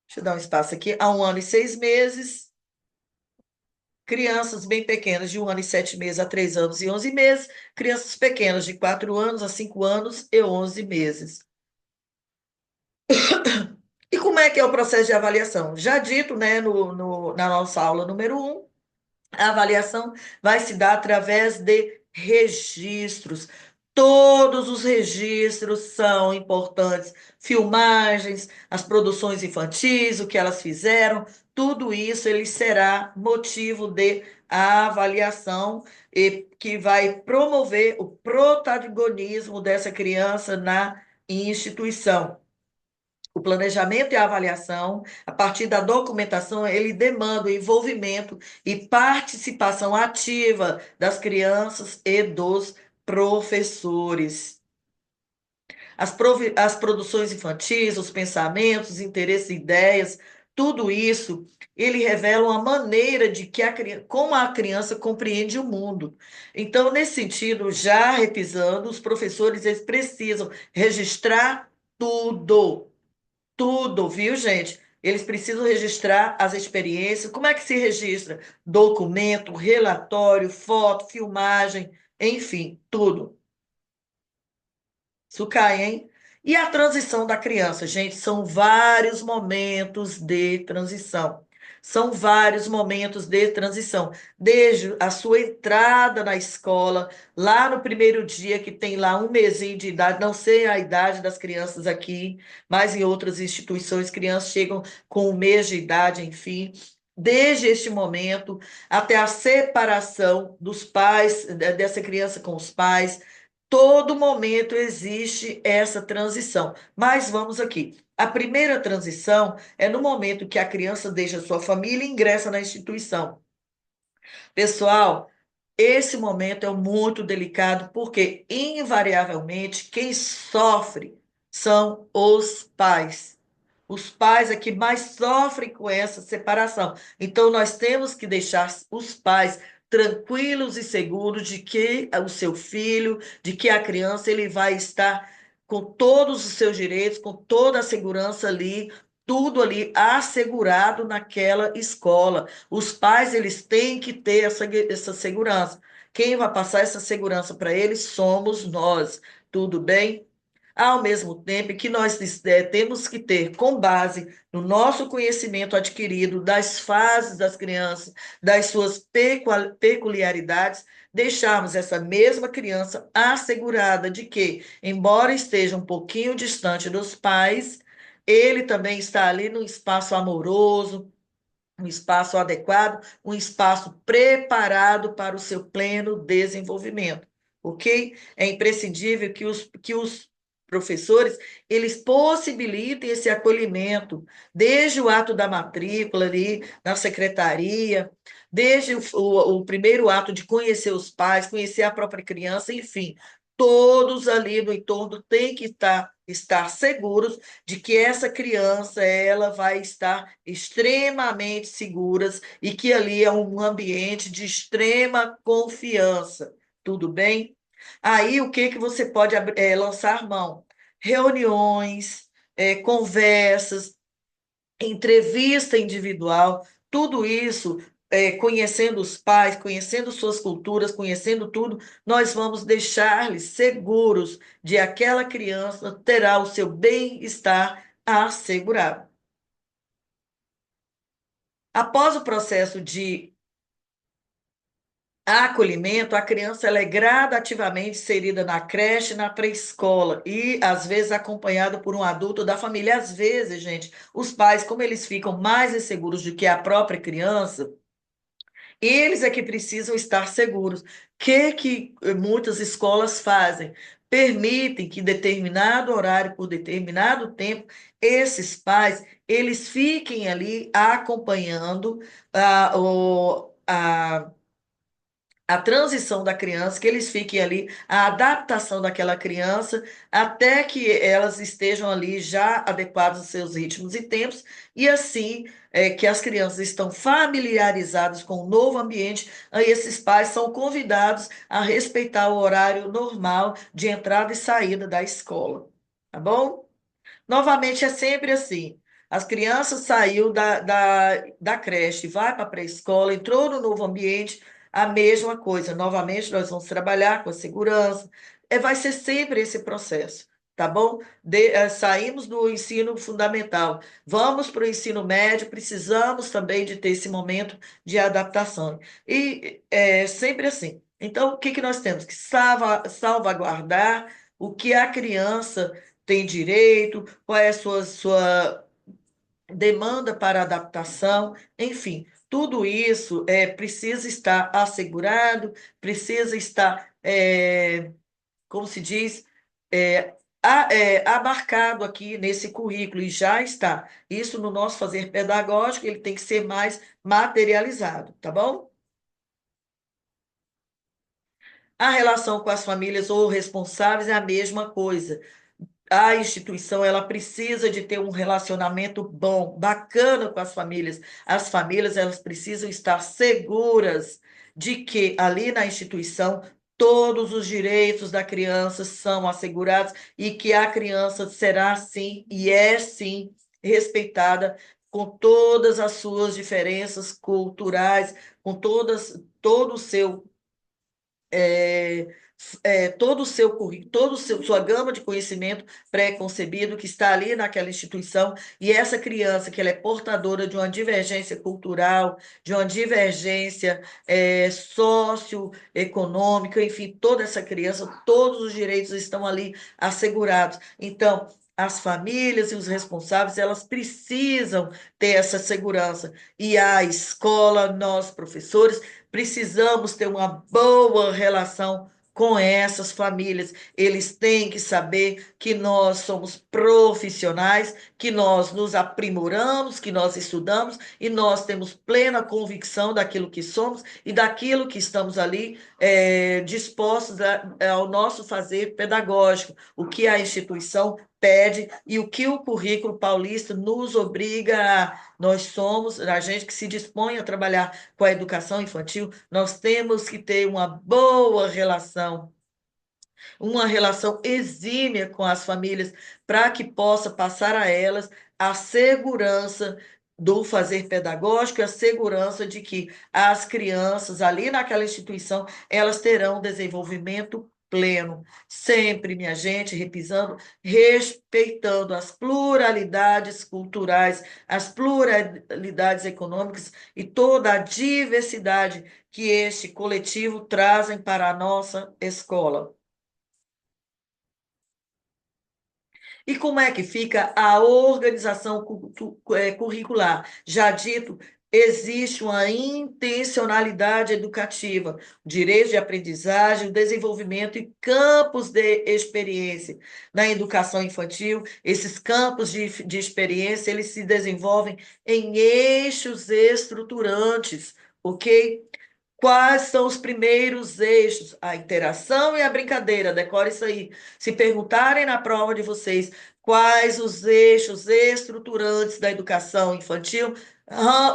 S1: deixa eu dar um espaço aqui, a 1 ano e 6 meses, crianças bem pequenas de 1 ano e 7 meses a 3 anos e 11 meses, crianças pequenas de 4 anos a 5 anos e 11 meses. E como é que é o processo de avaliação? Já dito, né, na nossa aula número 1, a avaliação vai se dar através de registros. Todos os registros são importantes. Filmagens, as produções infantis, o que elas fizeram, tudo isso ele será motivo de avaliação e que vai promover o protagonismo dessa criança na instituição. O planejamento e a avaliação, a partir da documentação, ele demanda o envolvimento e participação ativa das crianças e dos professores. As produções infantis, os pensamentos, os interesses, ideias, tudo isso, ele revela uma maneira de que como a criança compreende o mundo. Então, nesse sentido, já repisando, os professores eles precisam registrar tudo. Tudo, viu, gente? Eles precisam registrar as experiências. Como é que se registra? Documento, relatório, foto, filmagem, enfim, tudo. Isso cai, hein? E a transição da criança, gente, são vários momentos de transição. São vários momentos de transição. Desde a sua entrada na escola, lá no primeiro dia, que tem lá 1 mesinho de idade, não sei a idade das crianças aqui, mas em outras instituições, crianças chegam com 1 mês de idade, enfim. Desde este momento até a separação dos pais, dessa criança com os pais, todo momento existe essa transição. Mas vamos aqui. A primeira transição é no momento que a criança deixa sua família e ingressa na instituição. Pessoal, esse momento é muito delicado porque, invariavelmente, quem sofre são os pais. Os pais é que mais sofrem com essa separação. Então, nós temos que deixar os pais tranquilos e seguros de que o seu filho, de que a criança, ele vai estar com todos os seus direitos, com toda a segurança ali, tudo ali assegurado naquela escola. Os pais, eles têm que ter essa segurança. Quem vai passar essa segurança para eles somos nós. Tudo bem? ao mesmo tempo que nós temos que ter, com base no nosso conhecimento adquirido das fases das crianças, das suas peculiaridades, deixarmos essa mesma criança assegurada de que, embora esteja um pouquinho distante dos pais, ele também está ali num espaço amoroso, um espaço adequado, um espaço preparado para o seu pleno desenvolvimento, ok? É imprescindível que os professores, eles possibilitem esse acolhimento, desde o ato da matrícula ali, na secretaria, desde o primeiro ato de conhecer os pais, conhecer a própria criança, enfim, todos ali no entorno têm que estar seguros de que essa criança ela vai estar extremamente seguras e que ali é um ambiente de extrema confiança. Tudo bem? Aí o que que você pode lançar mão? Reuniões, conversas, entrevista individual, tudo isso, conhecendo os pais, conhecendo suas culturas, conhecendo tudo, nós vamos deixar-lhes seguros de aquela criança terá o seu bem-estar assegurado. Após o processo de acolhimento, a criança ela é gradativamente inserida na creche, na pré-escola e às vezes acompanhada por um adulto da família. Às vezes, gente, os pais, como eles ficam mais inseguros do que a própria criança, eles é que precisam estar seguros. O que muitas escolas fazem? Permitem que determinado horário, por determinado tempo, esses pais, eles fiquem ali acompanhando a transição da criança, que eles fiquem ali, a adaptação daquela criança, até que elas estejam ali já adequadas aos seus ritmos e tempos, e assim que as crianças estão familiarizadas com o novo ambiente, aí esses pais são convidados a respeitar o horário normal de entrada e saída da escola, tá bom? Novamente, é sempre assim. As crianças saiu da creche, vai para a pré-escola, entrou no novo ambiente, a mesma coisa. Novamente, nós vamos trabalhar com a segurança. Vai ser sempre esse processo, tá bom? Saímos do ensino fundamental, vamos para o ensino médio, precisamos também de ter esse momento de adaptação. E é sempre assim. Então, o que que nós temos? Que salvaguardar o que a criança tem direito, qual é a sua demanda para adaptação, enfim, tudo isso precisa estar assegurado, precisa estar, como se diz, é, abarcado aqui nesse currículo, e já está. Isso no nosso fazer pedagógico, ele tem que ser mais materializado, tá bom? A relação com as famílias ou responsáveis é a mesma coisa. A instituição ela precisa de ter um relacionamento bom, bacana com as famílias. As famílias elas precisam estar seguras de que ali na instituição todos os direitos da criança são assegurados e que a criança será sim e é sim respeitada com todas as suas diferenças culturais, com todo o seu é, todo o seu currículo, sua gama de conhecimento pré-concebido que está ali naquela instituição, e essa criança que ela é portadora de uma divergência cultural, de uma divergência socioeconômica, enfim, toda essa criança, todos os direitos estão ali assegurados. Então, as famílias e os responsáveis, elas precisam ter essa segurança. E a escola, nós, professores, precisamos ter uma boa relação com essas famílias. Eles têm que saber que nós somos profissionais, que nós nos aprimoramos, que nós estudamos e nós temos plena convicção daquilo que somos e daquilo que estamos ali dispostos ao nosso fazer pedagógico, o que a instituição pede e o que o currículo paulista nos obriga a. Nós somos a gente que se dispõe a trabalhar com a educação infantil, nós temos que ter uma relação exímia com as famílias, para que possa passar a elas a segurança do fazer pedagógico, a segurança de que as crianças ali naquela instituição, elas terão desenvolvimento pleno. Sempre, minha gente, repisando, respeitando as pluralidades culturais, as pluralidades econômicas e toda a diversidade que este coletivo trazem para a nossa escola. E como é que fica a organização curricular? Já dito, existe uma intencionalidade educativa, o direito de aprendizagem, o desenvolvimento e campos de experiência. Na educação infantil, esses campos de experiência, eles se desenvolvem em eixos estruturantes, ok? Quais são os primeiros eixos? A interação e a brincadeira, decore isso aí. Se perguntarem na prova de vocês quais os eixos estruturantes da educação infantil,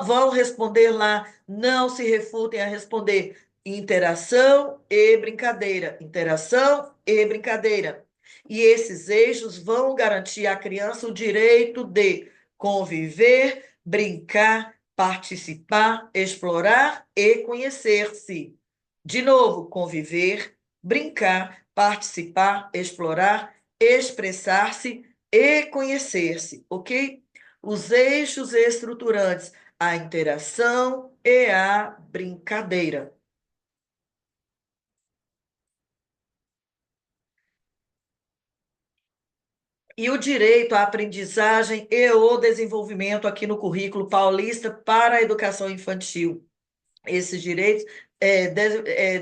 S1: vão responder lá, não se refutem a responder. Interação e brincadeira, interação e brincadeira. E esses eixos vão garantir à criança o direito de conviver, brincar, participar, explorar e conhecer-se. De novo, conviver, brincar, participar, explorar, expressar-se e conhecer-se, ok? Os eixos estruturantes, a interação e a brincadeira. E o direito à aprendizagem e o desenvolvimento aqui no currículo paulista para a educação infantil. Esses direitos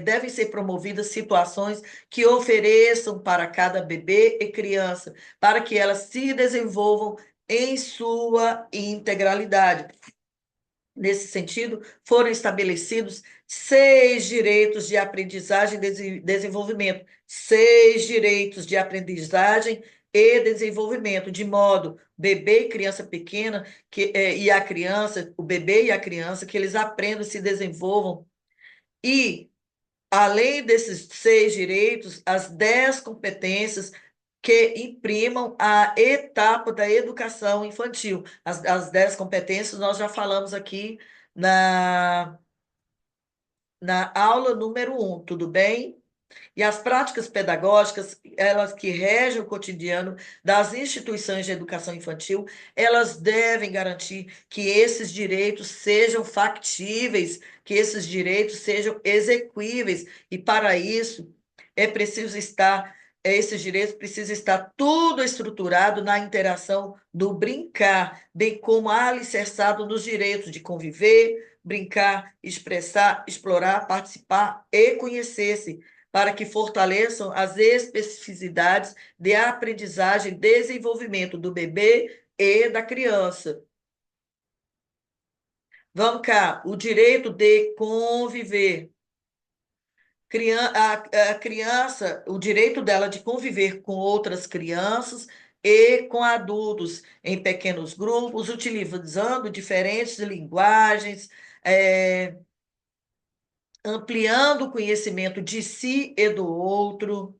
S1: devem ser promovidas situações que ofereçam para cada bebê e criança, para que elas se desenvolvam em sua integralidade. Nesse sentido, foram estabelecidos 6 direitos de aprendizagem e desenvolvimento, 6 direitos de aprendizagem e desenvolvimento, de modo bebê e criança pequena e a criança, o bebê e a criança, que eles aprendam, se desenvolvam e, além desses 6 direitos, as 10 competências que imprimam a etapa da educação infantil. As 10 competências nós já falamos aqui na, na aula número 1, tudo bem? E as práticas pedagógicas, elas que regem o cotidiano das instituições de educação infantil, elas devem garantir que esses direitos sejam factíveis, que esses direitos sejam exequíveis, e para isso é preciso estar, esses direitos precisam estar tudo estruturado na interação do brincar, bem como alicerçado nos direitos de conviver, brincar, expressar, explorar, participar e conhecer-se, para que fortaleçam as especificidades de aprendizagem e desenvolvimento do bebê e da criança. Vamos cá, o direito de conviver. A criança, o direito dela de conviver com outras crianças e com adultos em pequenos grupos, utilizando diferentes linguagens, ampliando o conhecimento de si e do outro,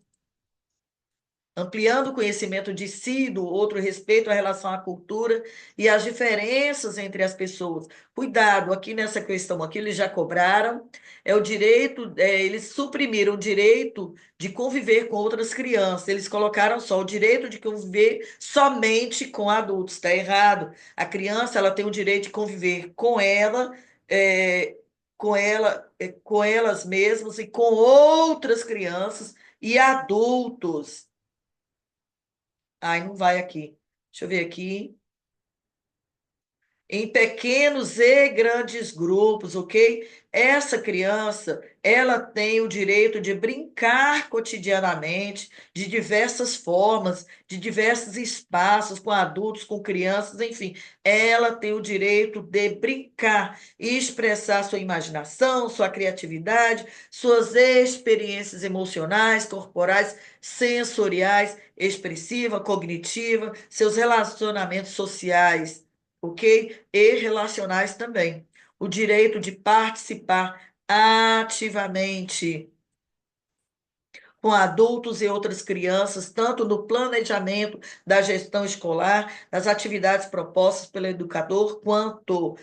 S1: ampliando o conhecimento de si e do outro, respeito à relação à cultura e às diferenças entre as pessoas. Cuidado, aqui nessa questão, aqui eles já cobraram, é o direito, eles suprimiram o direito de conviver com outras crianças, eles colocaram só o direito de conviver somente com adultos, está errado. A criança, ela tem o direito de conviver com ela, com elas mesmas e com outras crianças e adultos. Ai, não vai aqui. Deixa eu ver aqui. Em pequenos e grandes grupos, ok? Essa criança, ela tem o direito de brincar cotidianamente, de diversas formas, de diversos espaços, com adultos, com crianças, enfim. Ela tem o direito de brincar e expressar sua imaginação, sua criatividade, suas experiências emocionais, corporais, sensoriais, expressiva, cognitiva, seus relacionamentos sociais, ok? E relacionais também. O direito de participar ativamente com adultos e outras crianças, tanto no planejamento da gestão escolar, das atividades propostas pelo educador, quanto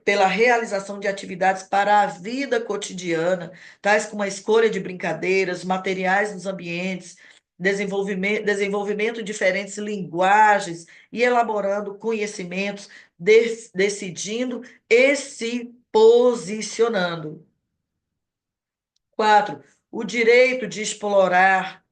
S1: pela realização de atividades para a vida cotidiana, tais como a escolha de brincadeiras, materiais nos ambientes, desenvolvimento de diferentes linguagens e elaborando conhecimentos, decidindo e se posicionando. 4. O direito de explorar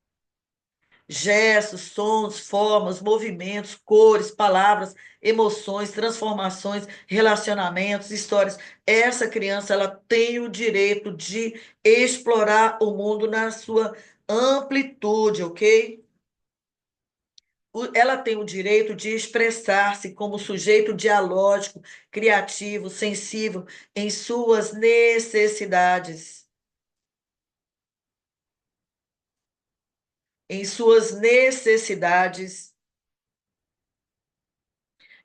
S1: gestos, sons, formas, movimentos, cores, palavras, emoções, transformações, relacionamentos, histórias. Essa criança, ela tem o direito de explorar o mundo na sua amplitude, ok? Ela tem o direito de expressar-se como sujeito dialógico, criativo, sensível em suas necessidades. Em suas necessidades,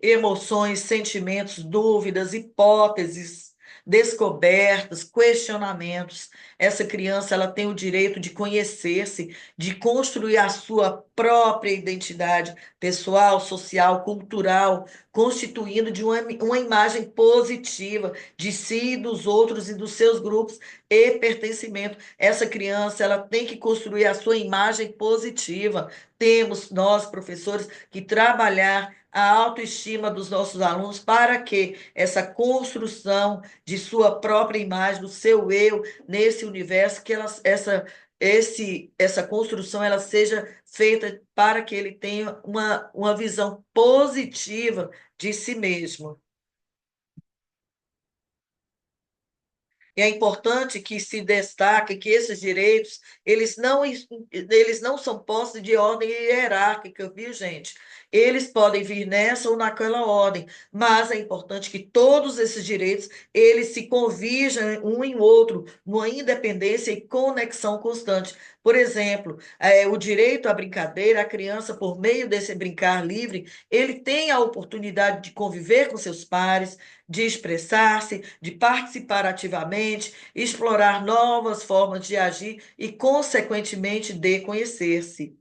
S1: emoções, sentimentos, dúvidas, hipóteses, descobertas, questionamentos. Essa criança, ela tem o direito de conhecer-se, de construir a sua própria identidade pessoal, social, cultural, constituindo de uma imagem positiva de si, dos outros e dos seus grupos e pertencimento. Essa criança, ela tem que construir a sua imagem positiva. Temos nós, professores, que trabalhar a autoestima dos nossos alunos para que essa construção de sua própria imagem, do seu eu nesse universo, que essa construção ela seja feita para que ele tenha uma visão positiva de si mesmo. E é importante que se destaque que esses direitos, eles não são postos de ordem hierárquica, viu, gente? Eles podem vir nessa ou naquela ordem, mas é importante que todos esses direitos, eles se convirjam um em outro, numa independência e conexão constante. Por exemplo, o direito à brincadeira, a criança, por meio desse brincar livre, ele tem a oportunidade de conviver com seus pares, de expressar-se, de participar ativamente, explorar novas formas de agir e, consequentemente, de conhecer-se.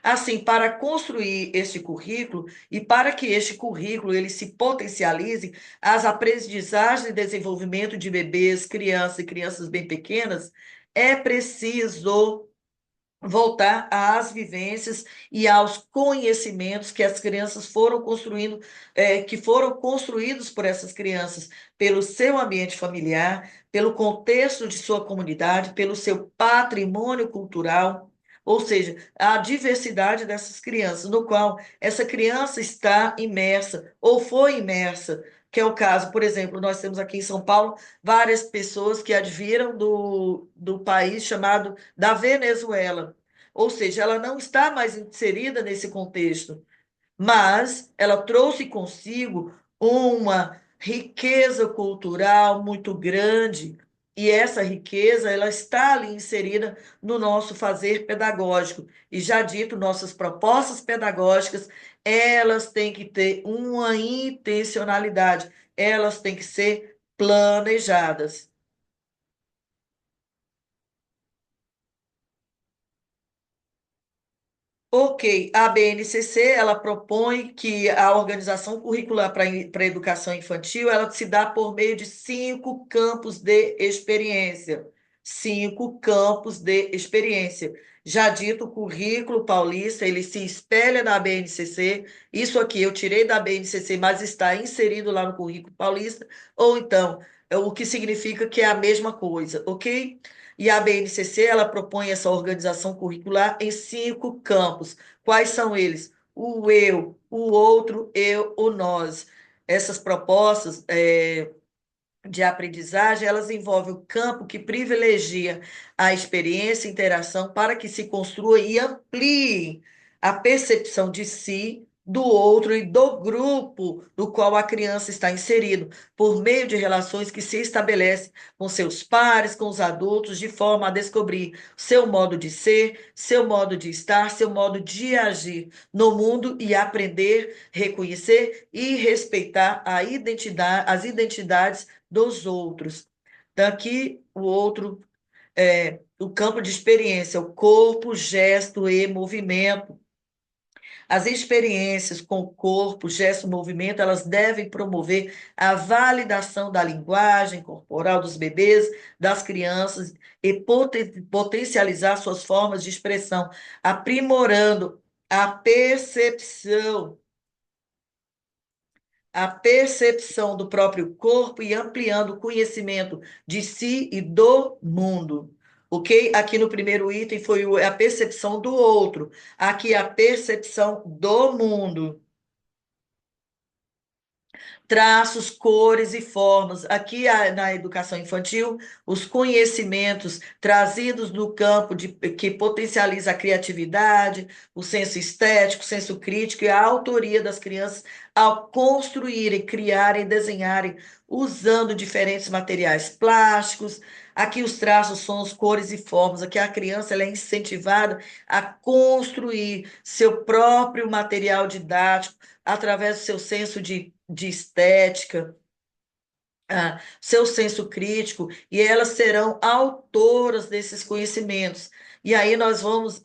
S1: Assim, para construir este currículo e para que este currículo ele se potencialize, as aprendizagens e desenvolvimento de bebês, crianças e crianças bem pequenas, é preciso voltar às vivências e aos conhecimentos que as crianças foram construindo, que foram construídos por essas crianças, pelo seu ambiente familiar, pelo contexto de sua comunidade, pelo seu patrimônio cultural, ou seja, a diversidade dessas crianças, no qual essa criança está imersa ou foi imersa. Que é o caso, por exemplo, nós temos aqui em São Paulo várias pessoas que adviram do país chamado da Venezuela. Ou seja, ela não está mais inserida nesse contexto, mas ela trouxe consigo uma riqueza cultural muito grande, e essa riqueza ela está ali inserida no nosso fazer pedagógico. E já dito, nossas propostas pedagógicas, elas têm que ter uma intencionalidade, elas têm que ser planejadas. Ok, a BNCC, ela propõe que a organização curricular para a educação infantil, ela se dá por meio de 5 campos de experiência. 5 campos de experiência. Já dito, o currículo paulista, ele se espelha na BNCC. Isso aqui eu tirei da BNCC, mas está inserido lá no currículo paulista. Ou então, o que significa que é a mesma coisa, ok? E a BNCC, ela propõe essa organização curricular em 5 campos. Quais são eles? O eu, o outro, eu, o nós. Essas propostas de aprendizagem, elas envolvem o campo que privilegia a experiência e interação para que se construa e amplie a percepção de si, do outro e do grupo do qual a criança está inserido, por meio de relações que se estabelecem com seus pares, com os adultos, de forma a descobrir seu modo de ser, seu modo de estar, seu modo de agir no mundo e aprender, reconhecer e respeitar as identidades dos outros. Daqui o outro, o campo de experiência, o corpo, gesto e movimento. As experiências com o corpo, gesto, movimento, elas devem promover a validação da linguagem corporal dos bebês, das crianças e potencializar suas formas de expressão, aprimorando a percepção a percepção do próprio corpo e ampliando o conhecimento de si e do mundo. Ok? Aqui no primeiro item foi a percepção do outro, aqui a percepção do mundo. Traços, cores e formas. Aqui na educação infantil, os conhecimentos trazidos no campo que potencializa a criatividade, o senso estético, o senso crítico e a autoria das crianças ao construírem, criarem, desenharem, usando diferentes materiais plásticos. Aqui os traços, sons, cores e formas. Aqui a criança ela é incentivada a construir seu próprio material didático através do seu senso de estética, seu senso crítico, e elas serão autoras desses conhecimentos. E aí nós vamos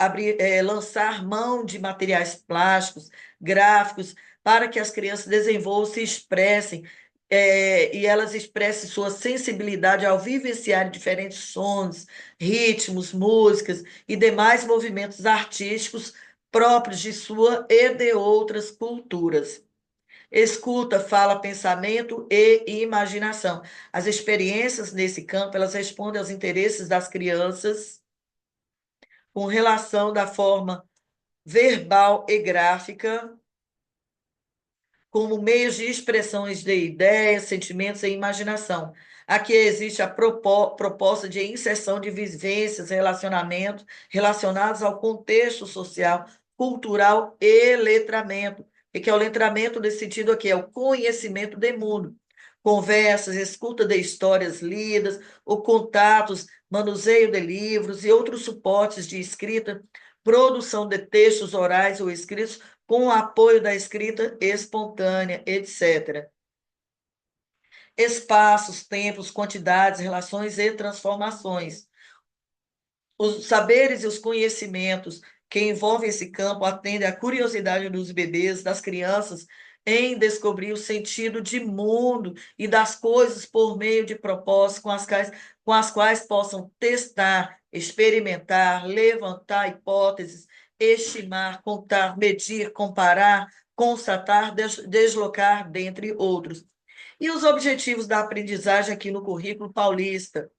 S1: lançar mão de materiais plásticos, gráficos, para que as crianças desenvolvam, se expressem, e elas expressem sua sensibilidade ao vivenciar diferentes sons, ritmos, músicas e demais movimentos artísticos próprios de sua e de outras culturas. Escuta, fala, pensamento e imaginação. As experiências nesse campo, elas respondem aos interesses das crianças com relação da forma verbal e gráfica, como meios de expressões de ideias, sentimentos e imaginação. Aqui existe a proposta de inserção de vivências, relacionamentos relacionados ao contexto social, cultural e letramento. O que é o letramento nesse sentido aqui? É o conhecimento do mundo. Conversas, escuta de histórias lidas, o contatos, manuseio de livros e outros suportes de escrita, produção de textos orais ou escritos com o apoio da escrita espontânea, etc. Espaços, tempos, quantidades, relações e transformações. Os saberes e os conhecimentos que envolvem esse campo atendem à curiosidade dos bebês, das crianças, em descobrir o sentido de mundo e das coisas por meio de propósitos com as quais possam testar, experimentar, levantar hipóteses, estimar, contar, medir, comparar, constatar, deslocar, dentre outros. E os objetivos da aprendizagem aqui no currículo paulista?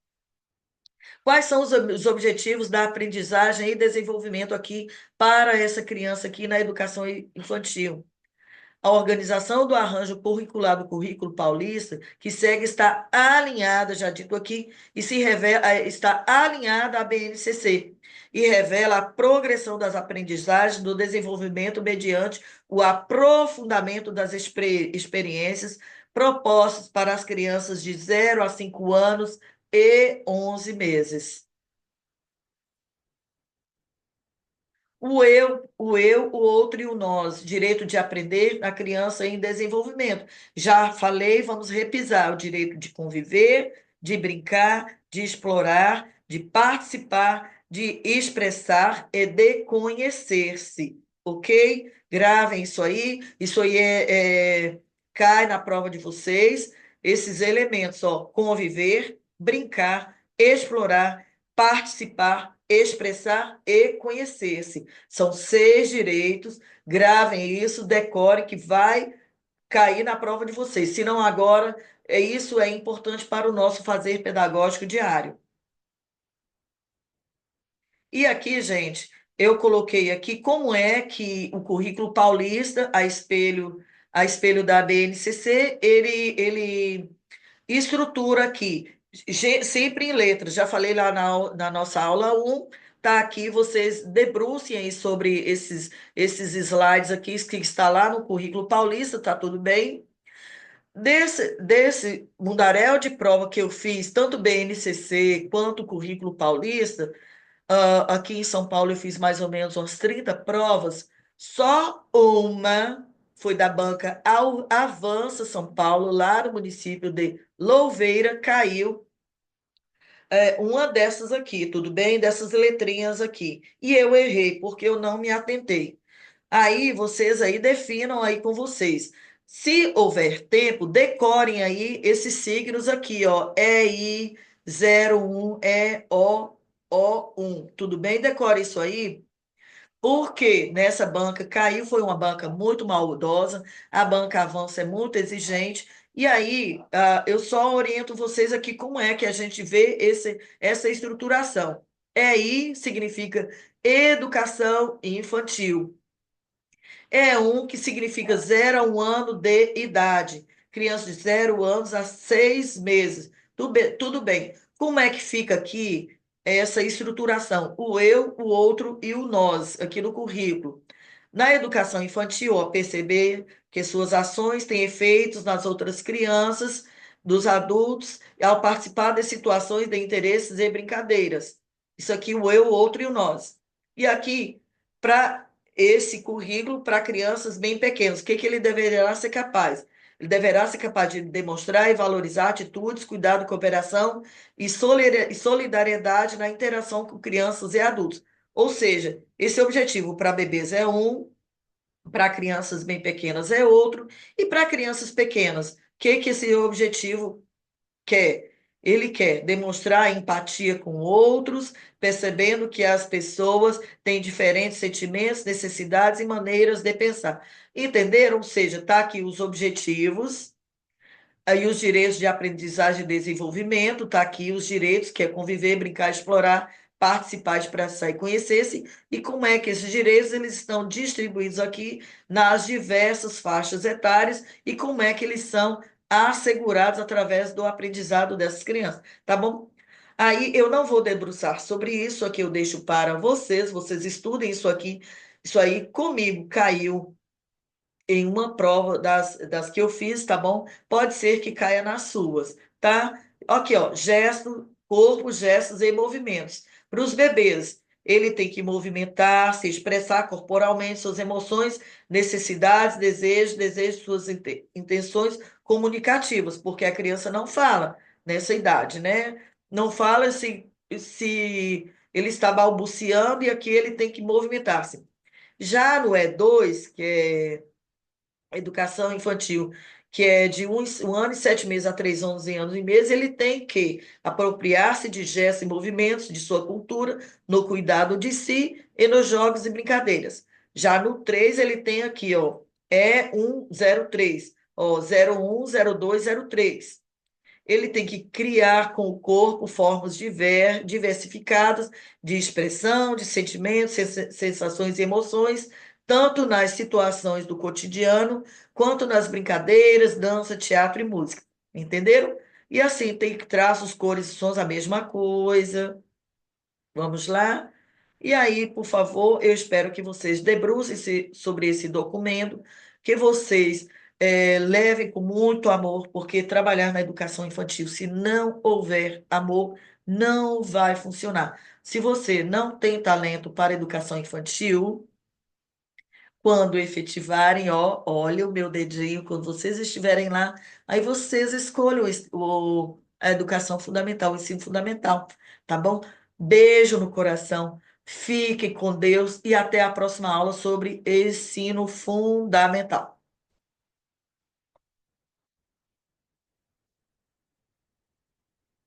S1: Quais são os objetivos da aprendizagem e desenvolvimento aqui para essa criança aqui na educação infantil? A organização do arranjo curricular do currículo paulista, que segue, está alinhada, já dito aqui, e se revela, está alinhada à BNCC, e revela a progressão das aprendizagens do desenvolvimento mediante o aprofundamento das experiências propostas para as crianças de 0 a 5 anos e 11 meses. O outro e o nós, direito de aprender a criança em desenvolvimento. Já falei, vamos repisar: o direito de conviver, de brincar, de explorar, de participar, de expressar e de conhecer-se, ok? Gravem isso aí cai na prova de vocês, esses elementos, ó: conviver, brincar, explorar, participar, expressar e conhecer-se. São 6 direitos, gravem isso, decorem que vai cair na prova de vocês. Se não agora, isso é importante para o nosso fazer pedagógico diário. E aqui, gente, eu coloquei aqui como é que o currículo paulista, a espelho da BNCC, ele estrutura aqui, sempre em letras. Já falei lá na nossa aula 1, tá aqui, vocês debrucem aí sobre esses slides aqui, que está lá no currículo paulista, tá tudo bem? Desse mundaréu de prova que eu fiz, tanto BNCC quanto o currículo paulista, aqui em São Paulo eu fiz mais ou menos umas 30 provas, só uma foi da banca Avança São Paulo, lá no município de Louveira, caiu uma dessas aqui, tudo bem? Dessas letrinhas aqui. E eu errei, porque eu não me atentei. Aí vocês aí definam aí com vocês. Se houver tempo, decorem aí esses signos aqui, ó. EI 01, EO, O1. Tudo bem? Decore isso aí. Porque nessa banca caiu, foi uma banca muito maldosa, a banca Avança é muito exigente, e aí eu só oriento vocês aqui como é que a gente vê essa estruturação. EI significa educação infantil. É um que significa 0 a 1 ano de idade. Criança de 0 anos a 6 meses. Tudo bem. Como é que fica aqui essa estruturação? O eu, o outro e o nós, aqui no currículo. Na educação infantil, ó, perceber que suas ações têm efeitos nas outras crianças, dos adultos, ao participar de situações de interesses e brincadeiras. Isso aqui, o eu, o outro e o nós. E aqui, para esse currículo para crianças bem pequenas. O que, que ele deverá ser capaz? Ele deverá ser capaz de demonstrar e valorizar atitudes, cuidado, cooperação e solidariedade na interação com crianças e adultos. Ou seja, esse objetivo para bebês é um, para crianças bem pequenas é outro, e para crianças pequenas, o que, que esse objetivo quer? Ele quer demonstrar empatia com outros, percebendo que as pessoas têm diferentes sentimentos, necessidades e maneiras de pensar. Entenderam? Ou seja, está aqui os objetivos, aí os direitos de aprendizagem e desenvolvimento, está aqui os direitos, que é conviver, brincar, explorar, participar, expressar e conhecer-se, e como é que esses direitos eles estão distribuídos aqui nas diversas faixas etárias e como é que eles são assegurados através do aprendizado dessas crianças, tá bom? Aí eu não vou debruçar sobre isso, aqui eu deixo para vocês, vocês estudem isso aqui, isso aí comigo caiu em uma prova das que eu fiz, tá bom? Pode ser que caia nas suas, tá? Aqui, ó, gesto, corpo, gestos e movimentos. Para os bebês, ele tem que movimentar, se expressar corporalmente suas emoções, necessidades, desejos, suas intenções comunicativas, porque a criança não fala nessa idade, né? Não fala se ele está balbuciando e aqui ele tem que movimentar-se. Já no E2, que é educação infantil, que é de 1 ano e 7 meses a 3 anos e 11 anos e meses, ele tem que apropriar-se de gestos e movimentos de sua cultura, no cuidado de si e nos jogos e brincadeiras. Já no 3, ele tem aqui, ó, E103, ó, 01, 02, 03. Ele tem que criar com o corpo formas diversificadas de expressão, de sentimentos, sensações e emoções, tanto nas situações do cotidiano, quanto nas brincadeiras, dança, teatro e música. Entenderam? E assim, tem traços, cores e sons, a mesma coisa. Vamos lá? E aí, por favor, eu espero que vocês debrucem-se sobre esse documento, que vocês levem com muito amor, porque trabalhar na educação infantil, se não houver amor, não vai funcionar. Se você não tem talento para educação infantil, quando efetivarem, ó, olha o meu dedinho, quando vocês estiverem lá, aí vocês escolham a educação fundamental, o ensino fundamental, tá bom? Beijo no coração, fiquem com Deus e até a próxima aula sobre ensino fundamental.